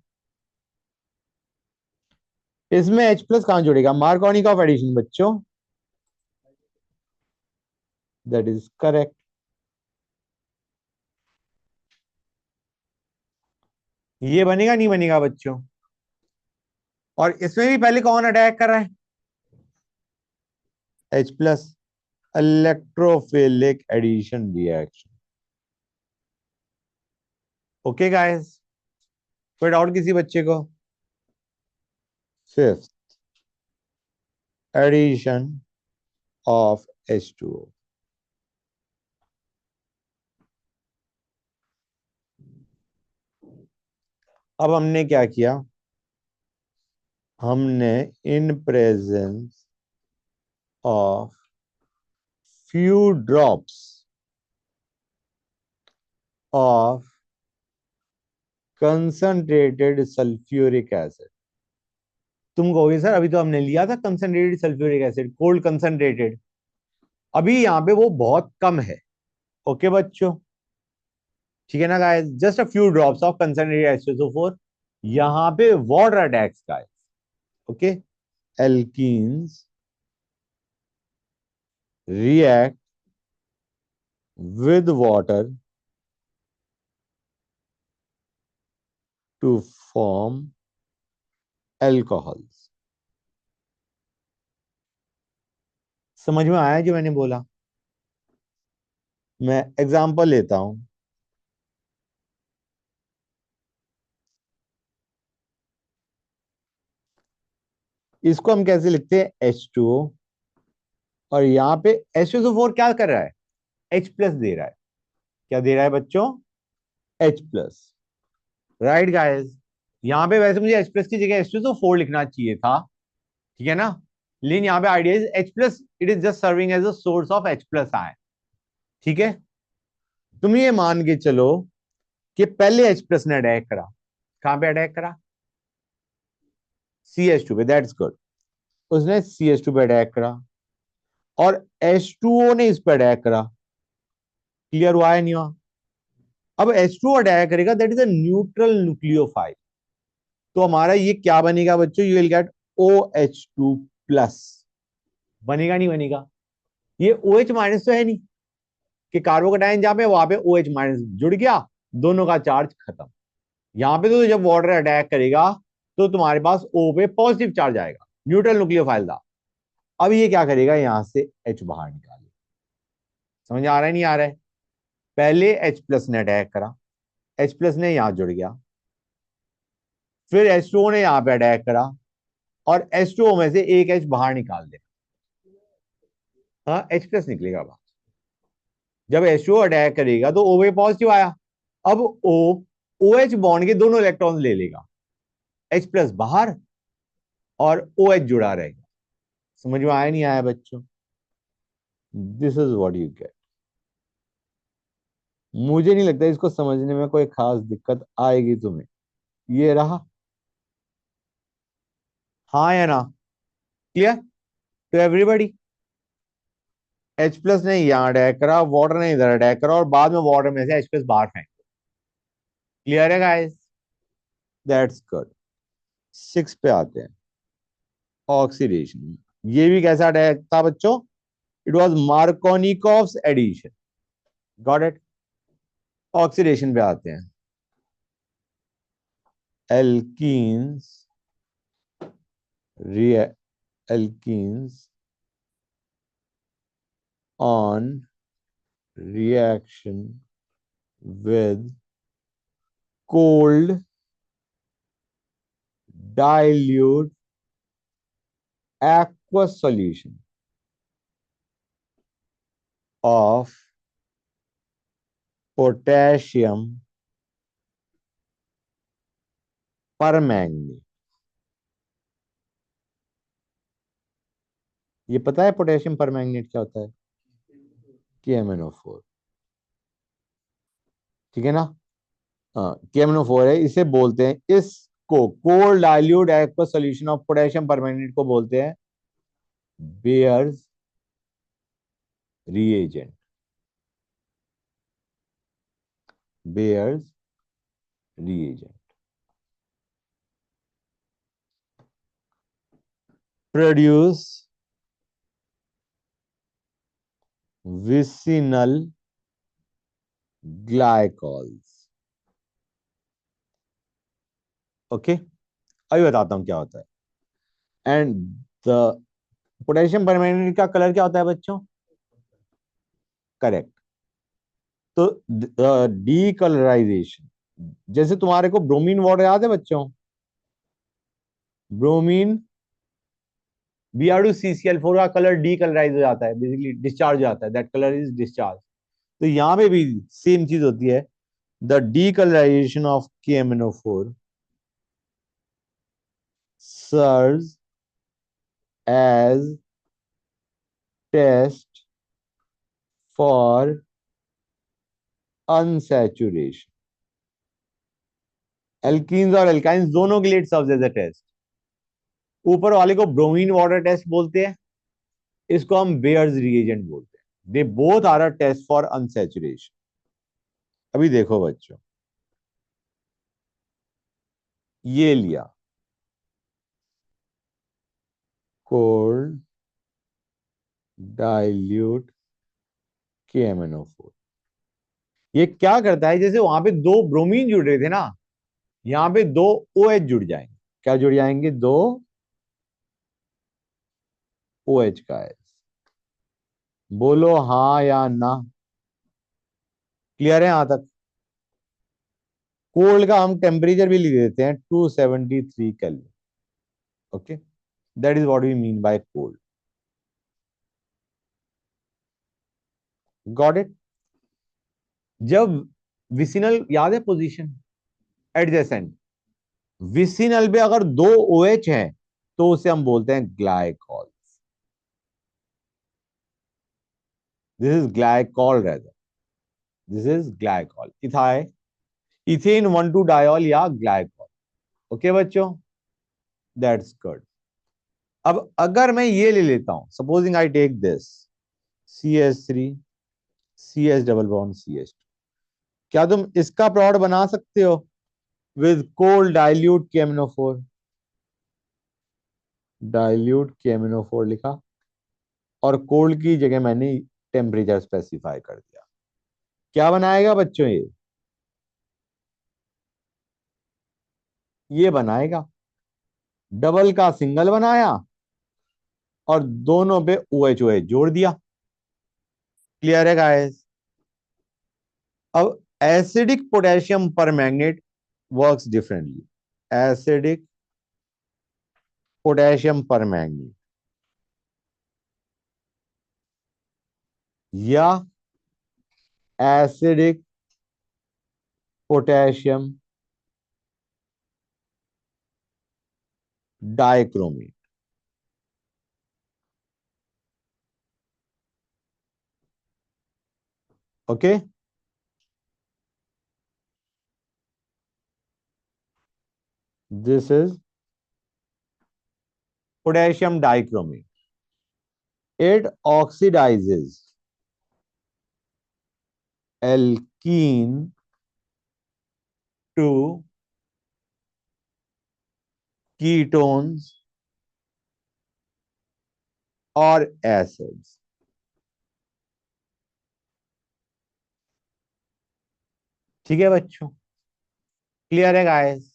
इसमें H प्लस कहां जुड़ेगा, मार्कोनी ऑफ एडिशन बच्चों, दैट इज करेक्ट। ये बनेगा नहीं बनेगा बच्चों? और इसमें भी पहले कौन अटैक कर रहा है, H plus, electrophilic addition reaction. Okay guys, कोई डाउट किसी बच्चे को? Fifth, addition of H2O। अब हमने क्या किया, हमने in presence of few drops of concentrated sulfuric acid। तुम कहोगे सर अभी तो हमने लिया था concentrated sulphuric acid, cold concentrated, अभी यहाँ पे वो बहुत कम है। ओके बच्चों, ठीक है ना guys, just a few drops of concentrated H2SO4, यहाँ पे water attacks guys. Okay, alkenes react with water to form alcohols। समझ में आया जो मैंने बोला? मैं एग्जांपल लेता हूं, इसको हम कैसे लिखते हैं, H2O, और यहाँ पे H2SO4 क्या कर रहा है, H प्लस दे रहा है। क्या दे रहा है बच्चों, H प्लस। राइट गाइस, यहाँ पे वैसे मुझे H प्लस की जगह H2SO4 लिखना चाहिए था, ठीक है ना, लेकिन यहाँ पे idea is H plus, it is just serving as a source of H plus ion. ठीक है, तुम ये मान के चलो कि पहले H प्लस ने अटैक करा, कहां पे अटैक करा, CH2 पे, दैट्स गुड। उसने CH2 पे अटैक करा और H2O ने इस पे अटैक करा। क्लियर हुआ है नहीं हुआ? अब H2O अटैक करेगा, that is a neutral nucleophile. तो हमारा ये क्या बनेगा बच्चों, you will gate OH2 plus. बनेगा नहीं बनेगा? ये OH माइनस तो है नहीं कि कार्बोकेटाइन जहां पे वहां पे OH माइनस जुड़ गया, दोनों का चार्ज खत्म। यहां पे तो जब वाटर अटैक करेगा तो तुम्हारे पास O पे पॉजिटिव चार्ज आएगा, न्यूट्रल न्यूक्लियोफाइल था। अब ये क्या करेगा, यहां से H बाहर निकाले। समझ आ रहा है नहीं आ रहा है? पहले H प्लस ने अटैक करा, H प्लस ने यहां जुड़ गया, फिर H2O ने यहां पे अटैक करा और H2O में से एक H बाहर निकाल दे। हाँ, H प्लस निकलेगा बाहर। जब H2O अटैक करेगा तो O पे पॉजिटिव आया, अब O OH बॉन्ड के दोनों इलेक्ट्रॉन ले लेगा, H प्लस बाहर और ओ एच जुड़ा रहेगा। समझ में आया नहीं आया बच्चों? This is what you get. मुझे नहीं लगता इसको समझने में कोई खास दिक्कत आएगी तुम्हें। ये रहा। हाँ या ना? Clear to everybody? H plus ने यहाँ अटैक करा, वाटर ने इधर अटैक करा, और बाद में वाटर में से एच प्लस बाहर फेंक। क्लियर है गाइस? That's good. 6 पे आते हैं। ऑक्सीडेशन। ये भी कैसा अटैक था बच्चों? It was Markovnikov's addition. Got it? Oxidation पे आते हैं। एल्कीन्स रिए alkenes on reaction with cold dilute aqueous solution of potassium permanganate। ये पता है पोटेशियम परमैंगनेट क्या होता है? KMnO4। ठीक है ना? हाँ, KMnO4 है, इसे बोलते हैं, इसको cold dilute aqueous solution of potassium permanganate को बोलते हैं bears reagent. Bears reagent produce vicinal glycols. Okay, अभी बताता हूं क्या होता है। एंड द पोटेशियम परमैंगनेट का कलर क्या होता है बच्चों? करेक्ट। तो डीकलराइजेशन, जैसे तुम्हारे को ब्रोमीन वाटर याद है बच्चों? ब्रोमीन Br2CCl4 का कलर डीकलराइज हो जाता है, बेसिकली डिस्चार्ज हो जाता है, दैट कलर इज डिस्चार्ज। तो यहां पे भी सेम चीज होती है। The decolourisation of KMnO4 serves as test for unsaturation। Alkenes और एल्काइंस दोनों के लिए सर्व एज अ टेस्ट। ऊपर वाले को ब्रोमीन वाटर टेस्ट बोलते हैं, इसको हम बेयर्स रिएजेंट बोलते हैं। They both are a test for unsaturation. अभी देखो बच्चों, ये लिया कोल्ड डाइल्यूट KMnO4। ये क्या करता है, जैसे वहां पे दो ब्रोमीन जुड़ रहे थे ना, यहां पे दो OH जुड़ जाएंगे। क्या जुड़ जाएंगे? दो OH का है। बोलो हाँ या ना? क्लियर है यहां तक? कोल्ड का हम टेम्परेचर भी लिख देते हैं 273 kelvin. Okay, that is what we mean by cold. Got it? जब विसिनल, याद है पोजीशन एडजेसेंट, विसिनल पे अगर दो OH हैं तो उसे हम बोलते हैं glycol. This is glycol rather, this is glycol. Ethyl, ethane 1,2 diol या ग्लाइकॉल। ओके बच्चों, दैट्स गुड। अब अगर मैं ये ले लेता हूं, supposing I take this CH3 CS double bond CH2, क्या तुम इसका प्रोडक्ट बना सकते हो with cold dilute KMnO4? Dilute KMnO4 लिखा, और कोल्ड की जगह मैंने टेम्परेचर स्पेसिफाई कर दिया। क्या बनाएगा बच्चों ये बनाएगा डबल का सिंगल बनाया, और दोनों पे OH OH जोड़ दिया। क्लियर है गाइस? अब acidic potassium permanganate works differently. Acidic potassium permanganate या acidic potassium dichromate. Okay, this is potassium dichromate. It oxidises alkene to ketones और एसिड्स। ठीक है बच्चों, क्लियर है गाइस?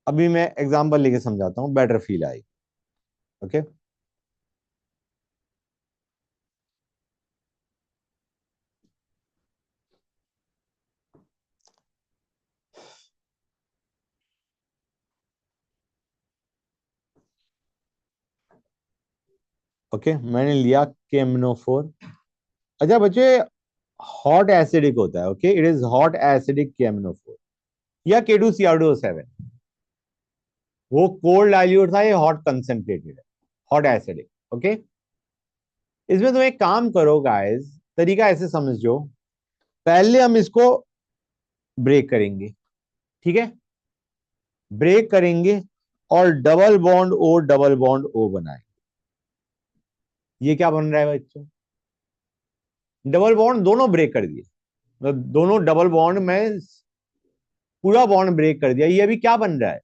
अभी मैं एग्जांपल लेके समझाता हूं, बेटर फील आई। ओके, ओके, मैंने लिया केमनोफोर। अच्छा बच्चे, हॉट एसिडिक होता है। Okay, it is hot acidic केमनोफोर या K2CR2O7। वो कोल्ड डाइल्यूट था, ये हॉट कंसेंट्रेटेड है, हॉट एसिडिक। ओके, इसमें तुम एक काम करो गाइस, तरीका ऐसे समझो। पहले हम इसको ब्रेक करेंगे, ठीक है, ब्रेक करेंगे और double bond O double bond O बनाएंगे। ये क्या बन रहा है बच्चों? डबल बॉन्ड दोनों ब्रेक कर दिए, मतलब दोनों डबल बॉन्ड में पूरा बॉन्ड ब्रेक कर दिया। ये अभी क्या बन रहा है?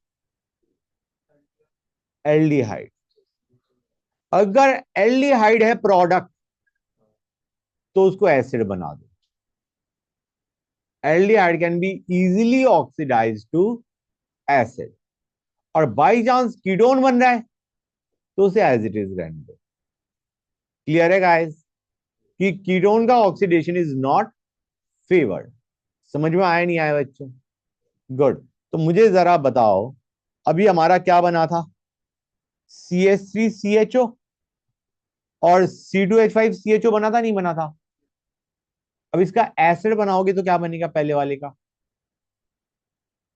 एल्डिहाइड। अगर एल्डिहाइड है प्रोडक्ट, तो उसको एसिड बना दो। Aldehyde can be easily oxidise to acid. और बाई चांस कीटोन बन रहा है, तो उसे एज इट इज रहने दो। क्लियर है गाइस कि कीटोन का ऑक्सीडेशन इज नॉट फेवर्ड? समझ में आया नहीं आया बच्चों? गुड। तो मुझे जरा बताओ, अभी हमारा क्या बना था? CH3CHO और C2H5CHO बना था, नहीं बना था? अब इसका एसिड बनाओगे तो क्या बनेगा पहले वाले का?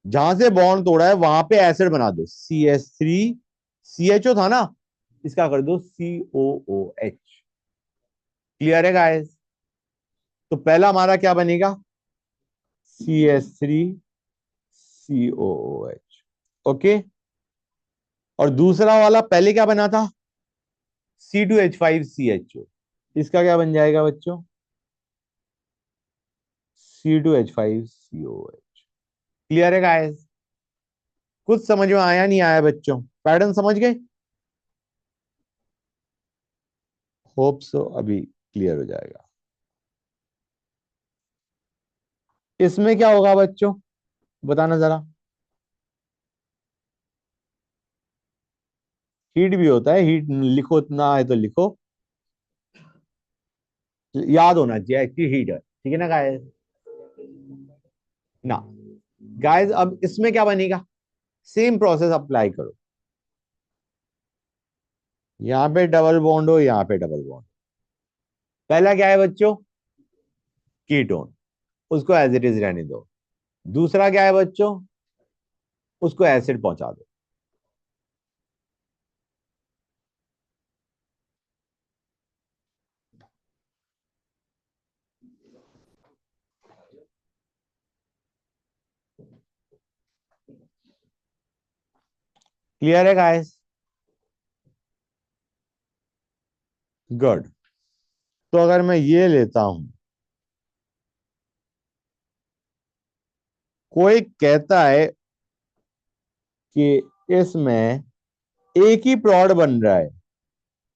जहां से बॉन्ड तोड़ा है वहां पे एसिड बना दो। CH3CHO था ना, इसका कर दो COOH। क्लियर है गाइस? तो पहला हमारा क्या बनेगा? CH3COOH। ओके, और दूसरा वाला पहले क्या बना था? C2H5CHO। इसका क्या बन जाएगा बच्चों? C2H5COH। क्लियर है गाइस? कुछ समझ में आया नहीं आया बच्चों? पैटर्न समझ गए? होप सो अभी क्लियर हो जाएगा। इसमें क्या होगा बच्चों, बताना जरा। हीट भी होता है, हीट लिखो, इतना है तो लिखो, याद होना चाहिए कि हीट है। ठीक है ना गाइस? ना गाइस, अब इसमें क्या बनेगा? सेम प्रोसेस अप्लाई करो। यहां पे डबल बॉन्ड हो, यहां पे डबल बॉन्ड। पहला क्या है बच्चों? कीटोन, उसको एज इट इज रहने दो। दूसरा क्या है बच्चों? उसको एसिड पहुंचा दो। क्लियर है गाइस? गुड। तो अगर मैं ये लेता हूं, कोई कहता है कि इसमें एक ही प्रोड बन रहा है,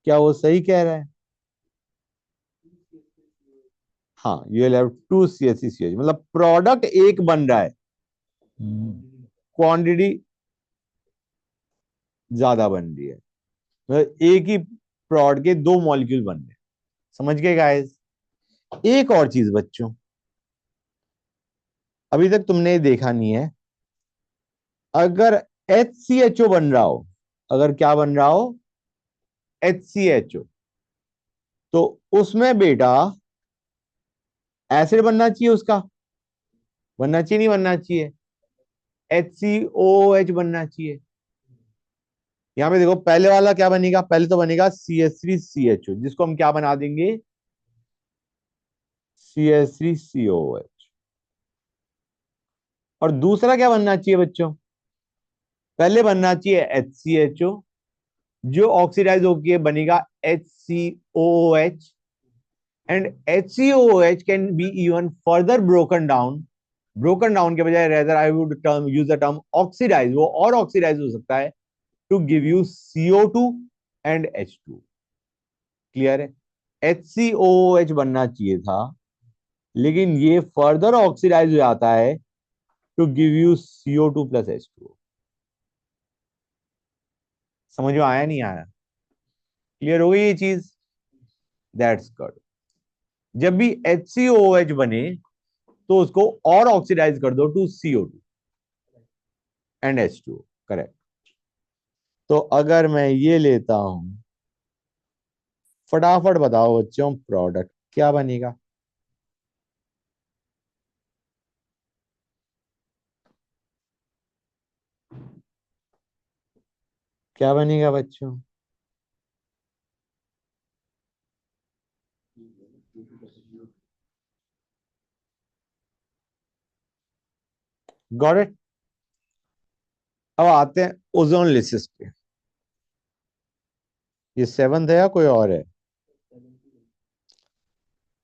क्या वो सही कह रहा है? हाँ, यू विल हैव 2 CH3CH, मतलब प्रोडक्ट एक बन रहा है, क्वांटिटी ज्यादा बन रही है, मतलब एक ही प्रोड के दो मॉलिक्यूल बन रहे हैं। समझ गए गाइस? एक और चीज बच्चों, अभी तक तुमने देखा नहीं है। अगर HCHO बन रहा हो, अगर क्या बन रहा हो? HCHO, तो उसमें बेटा एसिड बनना चाहिए उसका, बनना चाहिए नहीं बनना चाहिए? HCOOH बनना चाहिए। यहां पे देखो पहले वाला क्या बनेगा, पहले तो बनेगा CH3CHO, जिसको हम क्या बना देंगे, CH3COOH। और दूसरा क्या बनना चाहिए बच्चों, पहले बनना चाहिए HCHO, जो ऑक्सीडाइज होकर बनेगा HCOOH, and HCOOH can be even further broken down के बजाय rather I would term use the term oxidise, वो और ऑक्सीडाइज हो सकता है to give you CO2 and H2। Clear है, HCOOH बनना चाहिए था, लेकिन ये फर्दर ऑक्सीडाइज हो जाता है to give you CO2 plus H2। समझ में आया नहीं आया, क्लियर हो गई ये चीज, दैट्स गुड। जब भी HCOOH बने तो उसको और ऑक्सीडाइज कर दो to CO2 and H2। Correct. तो अगर मैं ये लेता हूं, फटाफट बताओ बच्चों, प्रोडक्ट क्या बनेगा, क्या बनेगा बच्चों, गॉट इट। अब आते हैं ओजोन लिसिस पे। ये सेवंथ है या कोई और है,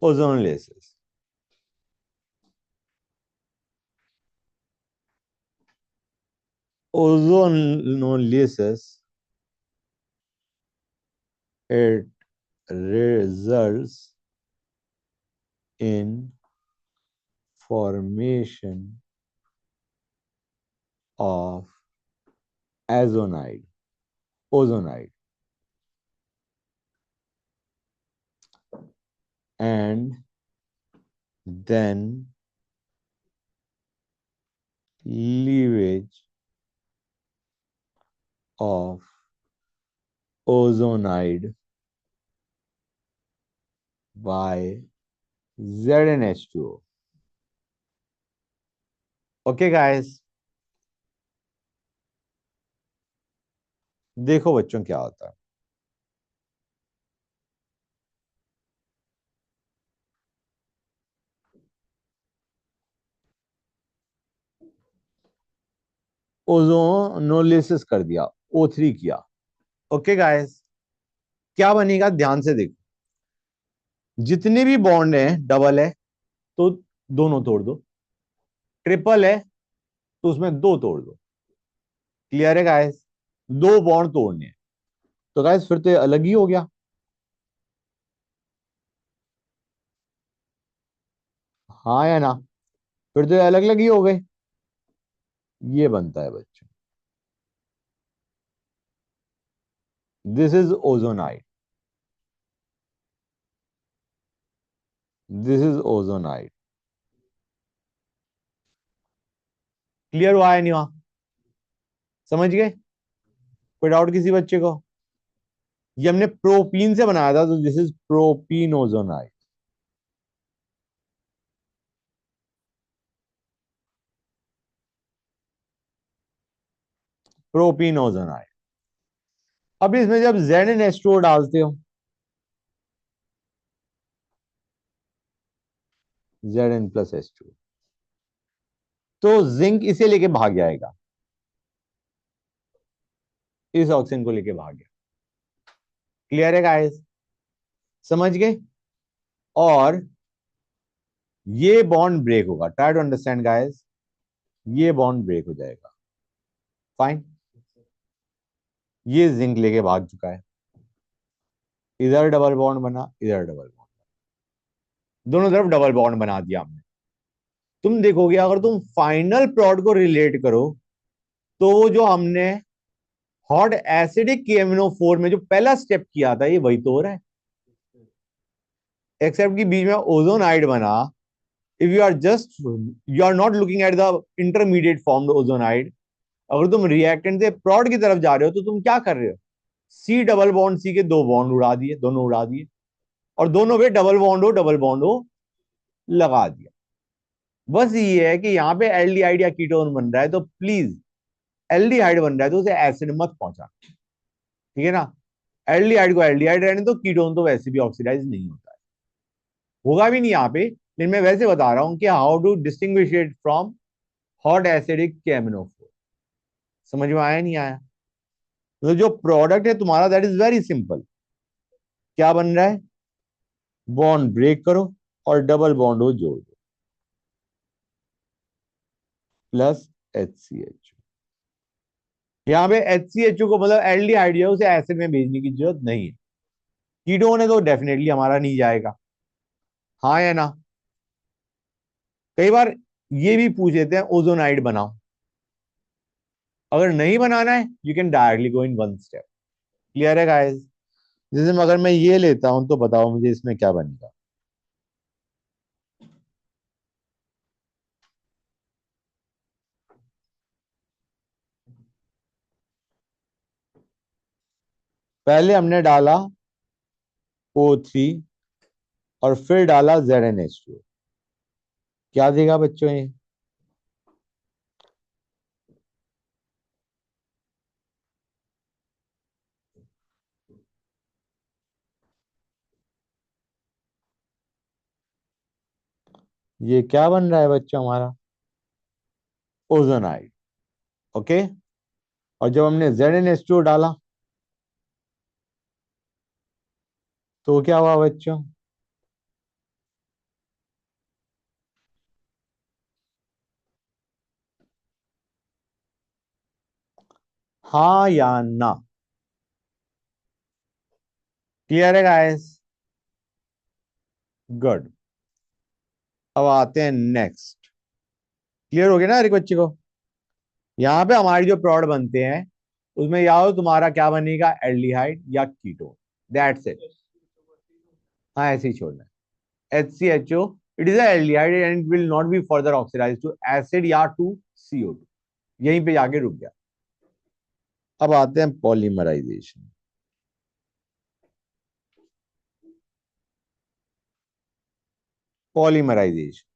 ozone lysis. Ozonolysis, it results in formation of ozonide, and then leavage of ozonide by ZnH2O। Okay guys, देखो बच्चों क्या होता है। ओजोनोलिसिस कर दिया, O3 किया। ओके गाइस, क्या बनेगा ध्यान से देखो, जितने भी बॉन्ड हैं, डबल है तो दोनों तोड़ दो, ट्रिपल है तो उसमें दो तोड़ दो। क्लियर है गाइस, दो बॉन्ड तोड़ने हैं, तो गाइस फिर तो ये अलग ही हो गया, हाँ या ना, फिर तो ये अलग अलग ही हो गए। ये बनता है बच्चों, this is ozonide, this is ozonide. Clear हुआ है नहीं हुआ, समझ गए, कोई डाउट किसी बच्चे को। ये हमने प्रोपीन से बनाया था, तो this is propene ozonide. Propene ozonide. अब इसमें जब ZnH2O डालते हो, Zn+H2, तो जिंक इसे लेके भाग जाएगा, इस ऑक्सीजन को लेके भाग गया। क्लियर है गाइस, समझ गए। और ये बॉन्ड ब्रेक होगा, ट्राई टू अंडरस्टैंड गाइस, ये बॉन्ड ब्रेक हो जाएगा, फाइन। ये जिंक लेके भाग चुका है, इधर डबल बॉन्ड बना, इधर डबल बॉन्ड, दोनों तरफ डबल बॉन्ड बना दिया हमने। तुम देखोगे अगर तुम फाइनल प्रोडक्ट को रिलेट करो, तो वो जो हमने हॉट एसिडिक KMNO4 में जो पहला स्टेप किया था, ये वही तो हो रहा है, एक्सेप्ट कि बीच में ओजोनाइड बना। If you are just, you are not looking at the intermediate form ozonide, अगर तुम रिएक्टेंट से प्रोडक्ट की तरफ जा रहे हो, तो तुम क्या कर रहे हो, C डबल बॉन्ड C के दो बॉन्ड उड़ा दिए, दोनों उड़ा दिए, और दोनों पे डबल बॉन्ड हो लगा दिया। बस ये है कि यहाँ पे एल्डिहाइड या कीटोन बन रहा है तो प्लीज, एल्डिहाइड बन रहा है तो उसे एसिड मत पहुंचा, ठीक है ना। एल्डिहाइड को एल्डिहाइड रहने दो, कीटोन तो वैसे भी ऑक्सीडाइज नहीं होता है, होगा भी नहीं यहाँ पे, लेकिन मैं वैसे बता रहा हूँ कि how to distinguish it from hot acidic केमिनोफोर। समझ में आया नहीं आया? तो जो प्रोडक्ट है तुम्हारा दैट इज वेरी सिंपल। क्या बन रहा है? बॉन्ड ब्रेक करो और डबल बॉन्ड हो जोड़ दो, प्लस HCH। यहाँ पे HCHO को मतलब एल्डिहाइड है, उसे एसिड में भेजने की जरूरत नहीं है। कीटोन है तो डेफिनेटली हमारा नहीं जाएगा, हाँ या ना। कई बार ये भी पूछ लेते हैं ओजोनाइड बनाओ, अगर नहीं बनाना है you can directly go in one step. Clear है गाइस? जैसे अगर मैं ये लेता हूं तो बताओ मुझे इसमें क्या बनेगा। पहले हमने डाला O3 और फिर डाला ZnH2, क्या देगा बच्चों ये? ये क्या बन रहा है बच्चों हमारा? ओजोनाइड। ओके। और जब हमने ZnH2 डाला तो क्या हुआ बच्चों? हाँ या ना? क्लियर है गाइस? गुड। अब आते हैं नेक्स्ट। क्लियर हो गया ना हर एक बच्चे को? यहाँ पे हमारी जो प्रोडक्ट बनते हैं उसमें या तो तुम्हारा क्या बनेगा, एल्डिहाइड या कीटोन, दैट्स इट। हाँ ऐसे ही छोड़ना है। HCHO, it is aldehyde and it will not be further oxidise to acid या टू CO2, यहीं पे जाके रुक गया। अब आते हैं पॉलीमराइजेशन। पॉलीमराइजेशन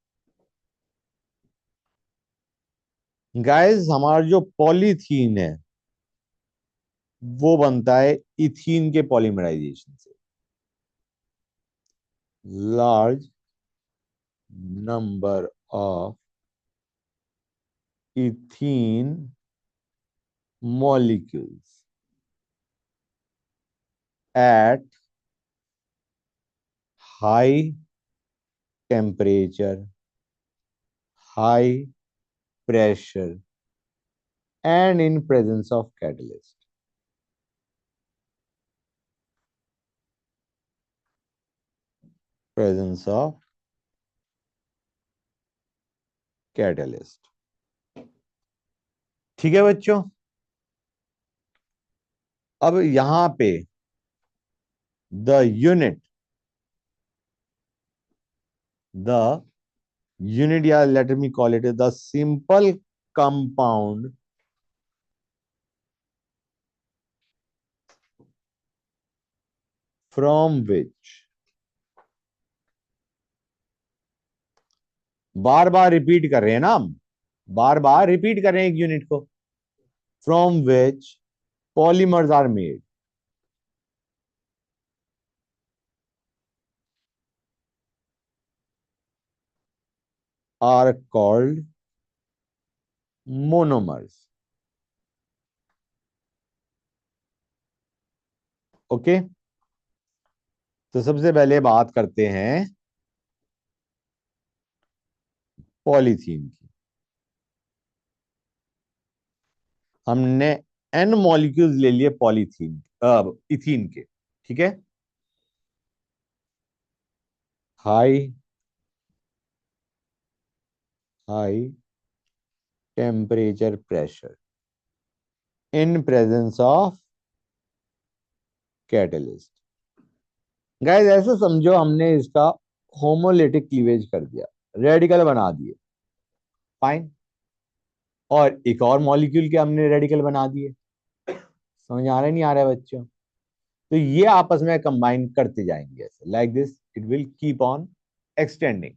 गाइस, हमारा जो पॉलीथीन है वो बनता है इथीन के पॉलीमराइजेशन से। Large number of ethene molecules at high temperature, high pressure and in presence of catalyst. Presence of catalyst. ठीक है बच्चों? अब यहां पे द यूनिट, द यूनिट या let me call it the simple compound from which, bar bar repeat कर रहे हैं ना हम, बार बार रिपीट कर रहे हैं एक यूनिट को, from which polymers are made, are called monomers. Okay. तो सबसे पहले बात करते हैं पॉलीथीन की। हमने N मॉलिक्यूल्स ले लिए पॉलीथीन, इथीन के, ठीक है। High high temperature pressure in presence of catalyst. Guys ऐसे समझो हमने इसका होमोलिटिक क्लीवेज कर दिया, रेडिकल बना दिए, फाइन। और एक और मॉलिक्यूल के हमने रेडिकल बना दिए। समझ आ रहा है नहीं आ रहा है बच्चों? तो ये आपस में कंबाइन करते जाएंगे ऐसे, like this it will keep on extending.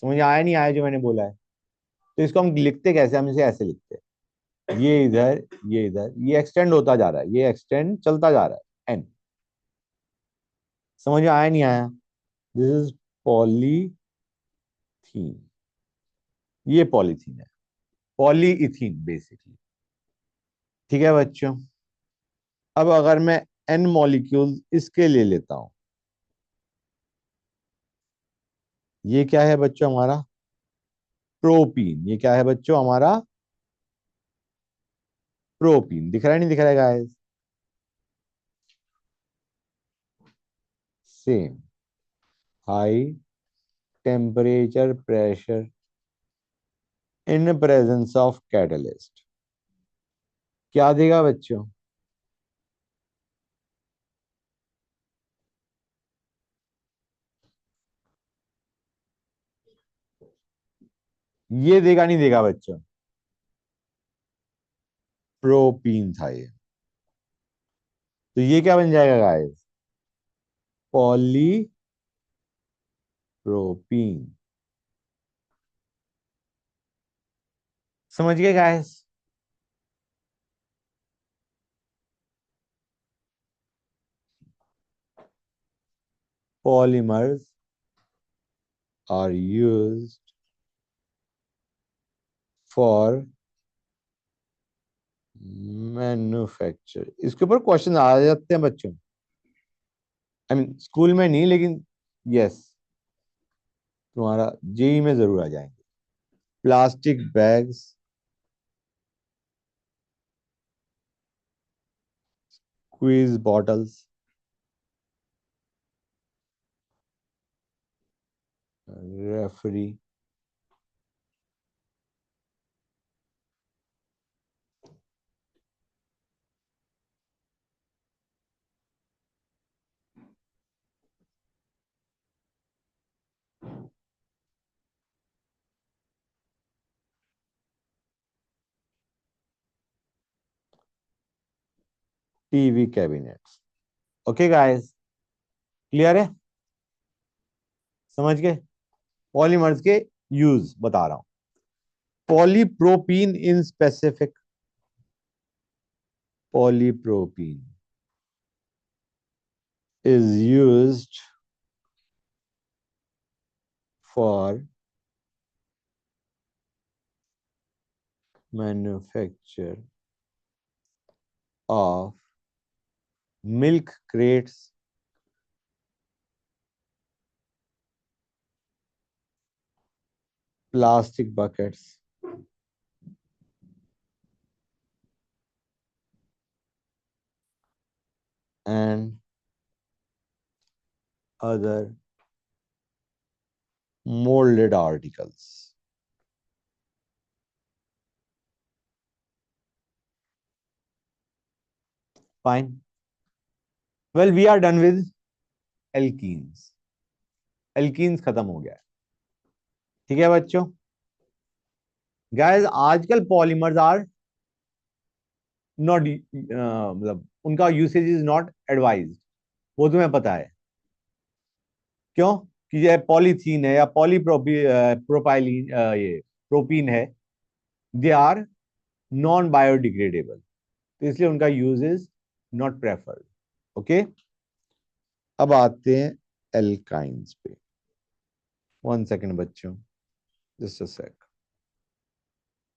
समझ आया नहीं आया जो मैंने बोला है? तो इसको हम लिखते कैसे, हम इसे ऐसे लिखते हैं, ये इधर, ये इधर, ये एक्सटेंड होता जा रहा है, ये एक्सटेंड चलता जा रहा है, एन। समझ में आया नहीं आया? दिस इज पॉलीथीन, ये पॉलीथीन है, पॉलीइथीन बेसिकली। ठीक है बच्चों। अब अगर मैं एन मॉलिक्यूल इसके ले लेता हूं, ये क्या है बच्चों हमारा? प्रोपीन। ये क्या है बच्चों हमारा? प्रोपीन। दिख रहा है नहीं दिख रहा है guys? Same, high temperature pressure in presence of catalyst, क्या देगा बच्चों? ये देगा नहीं देगा बच्चों? प्रोपीन था ये। तो ये क्या बन जाएगा गाइस? पॉलीप्रोपीन। समझ गए guys? Polymers are used for manufacture. इसके ऊपर क्वेश्चन आ जाते हैं बच्चों, आई मीन स्कूल में नहीं लेकिन यस, तुम्हारा जेई में जरूर आ जाएंगे। Plastic bags, quiz bottles, referee, TV cabinets. Okay guys, clear है? समझ गए? पॉलीमर्स के यूज बता रहा हूं। Polypropene in specific, polypropene is used for manufacture of milk crates, plastic buckets, and other molded articles. Fine. Well, we are done with alkenes. Alkenes खत्म हो गया है। ठीक है बच्चों? गाइस आजकल पॉलीमर्स आर नॉट, मतलब उनका यूसेज इज नॉट एडवाइज्ड, वो तुम्हें पता है क्यों? कि ये पॉलीथीन है या पॉलीप्रोपी प्रोपाइलिन, ये प्रोपीन है, दे आर नॉन बायोडिग्रेडेबल, तो इसलिए उनका use is not preferred. Okay, अब आते हैं एल्काइंस पे। वन सेकेंड बच्चों, जस्ट अ सेक।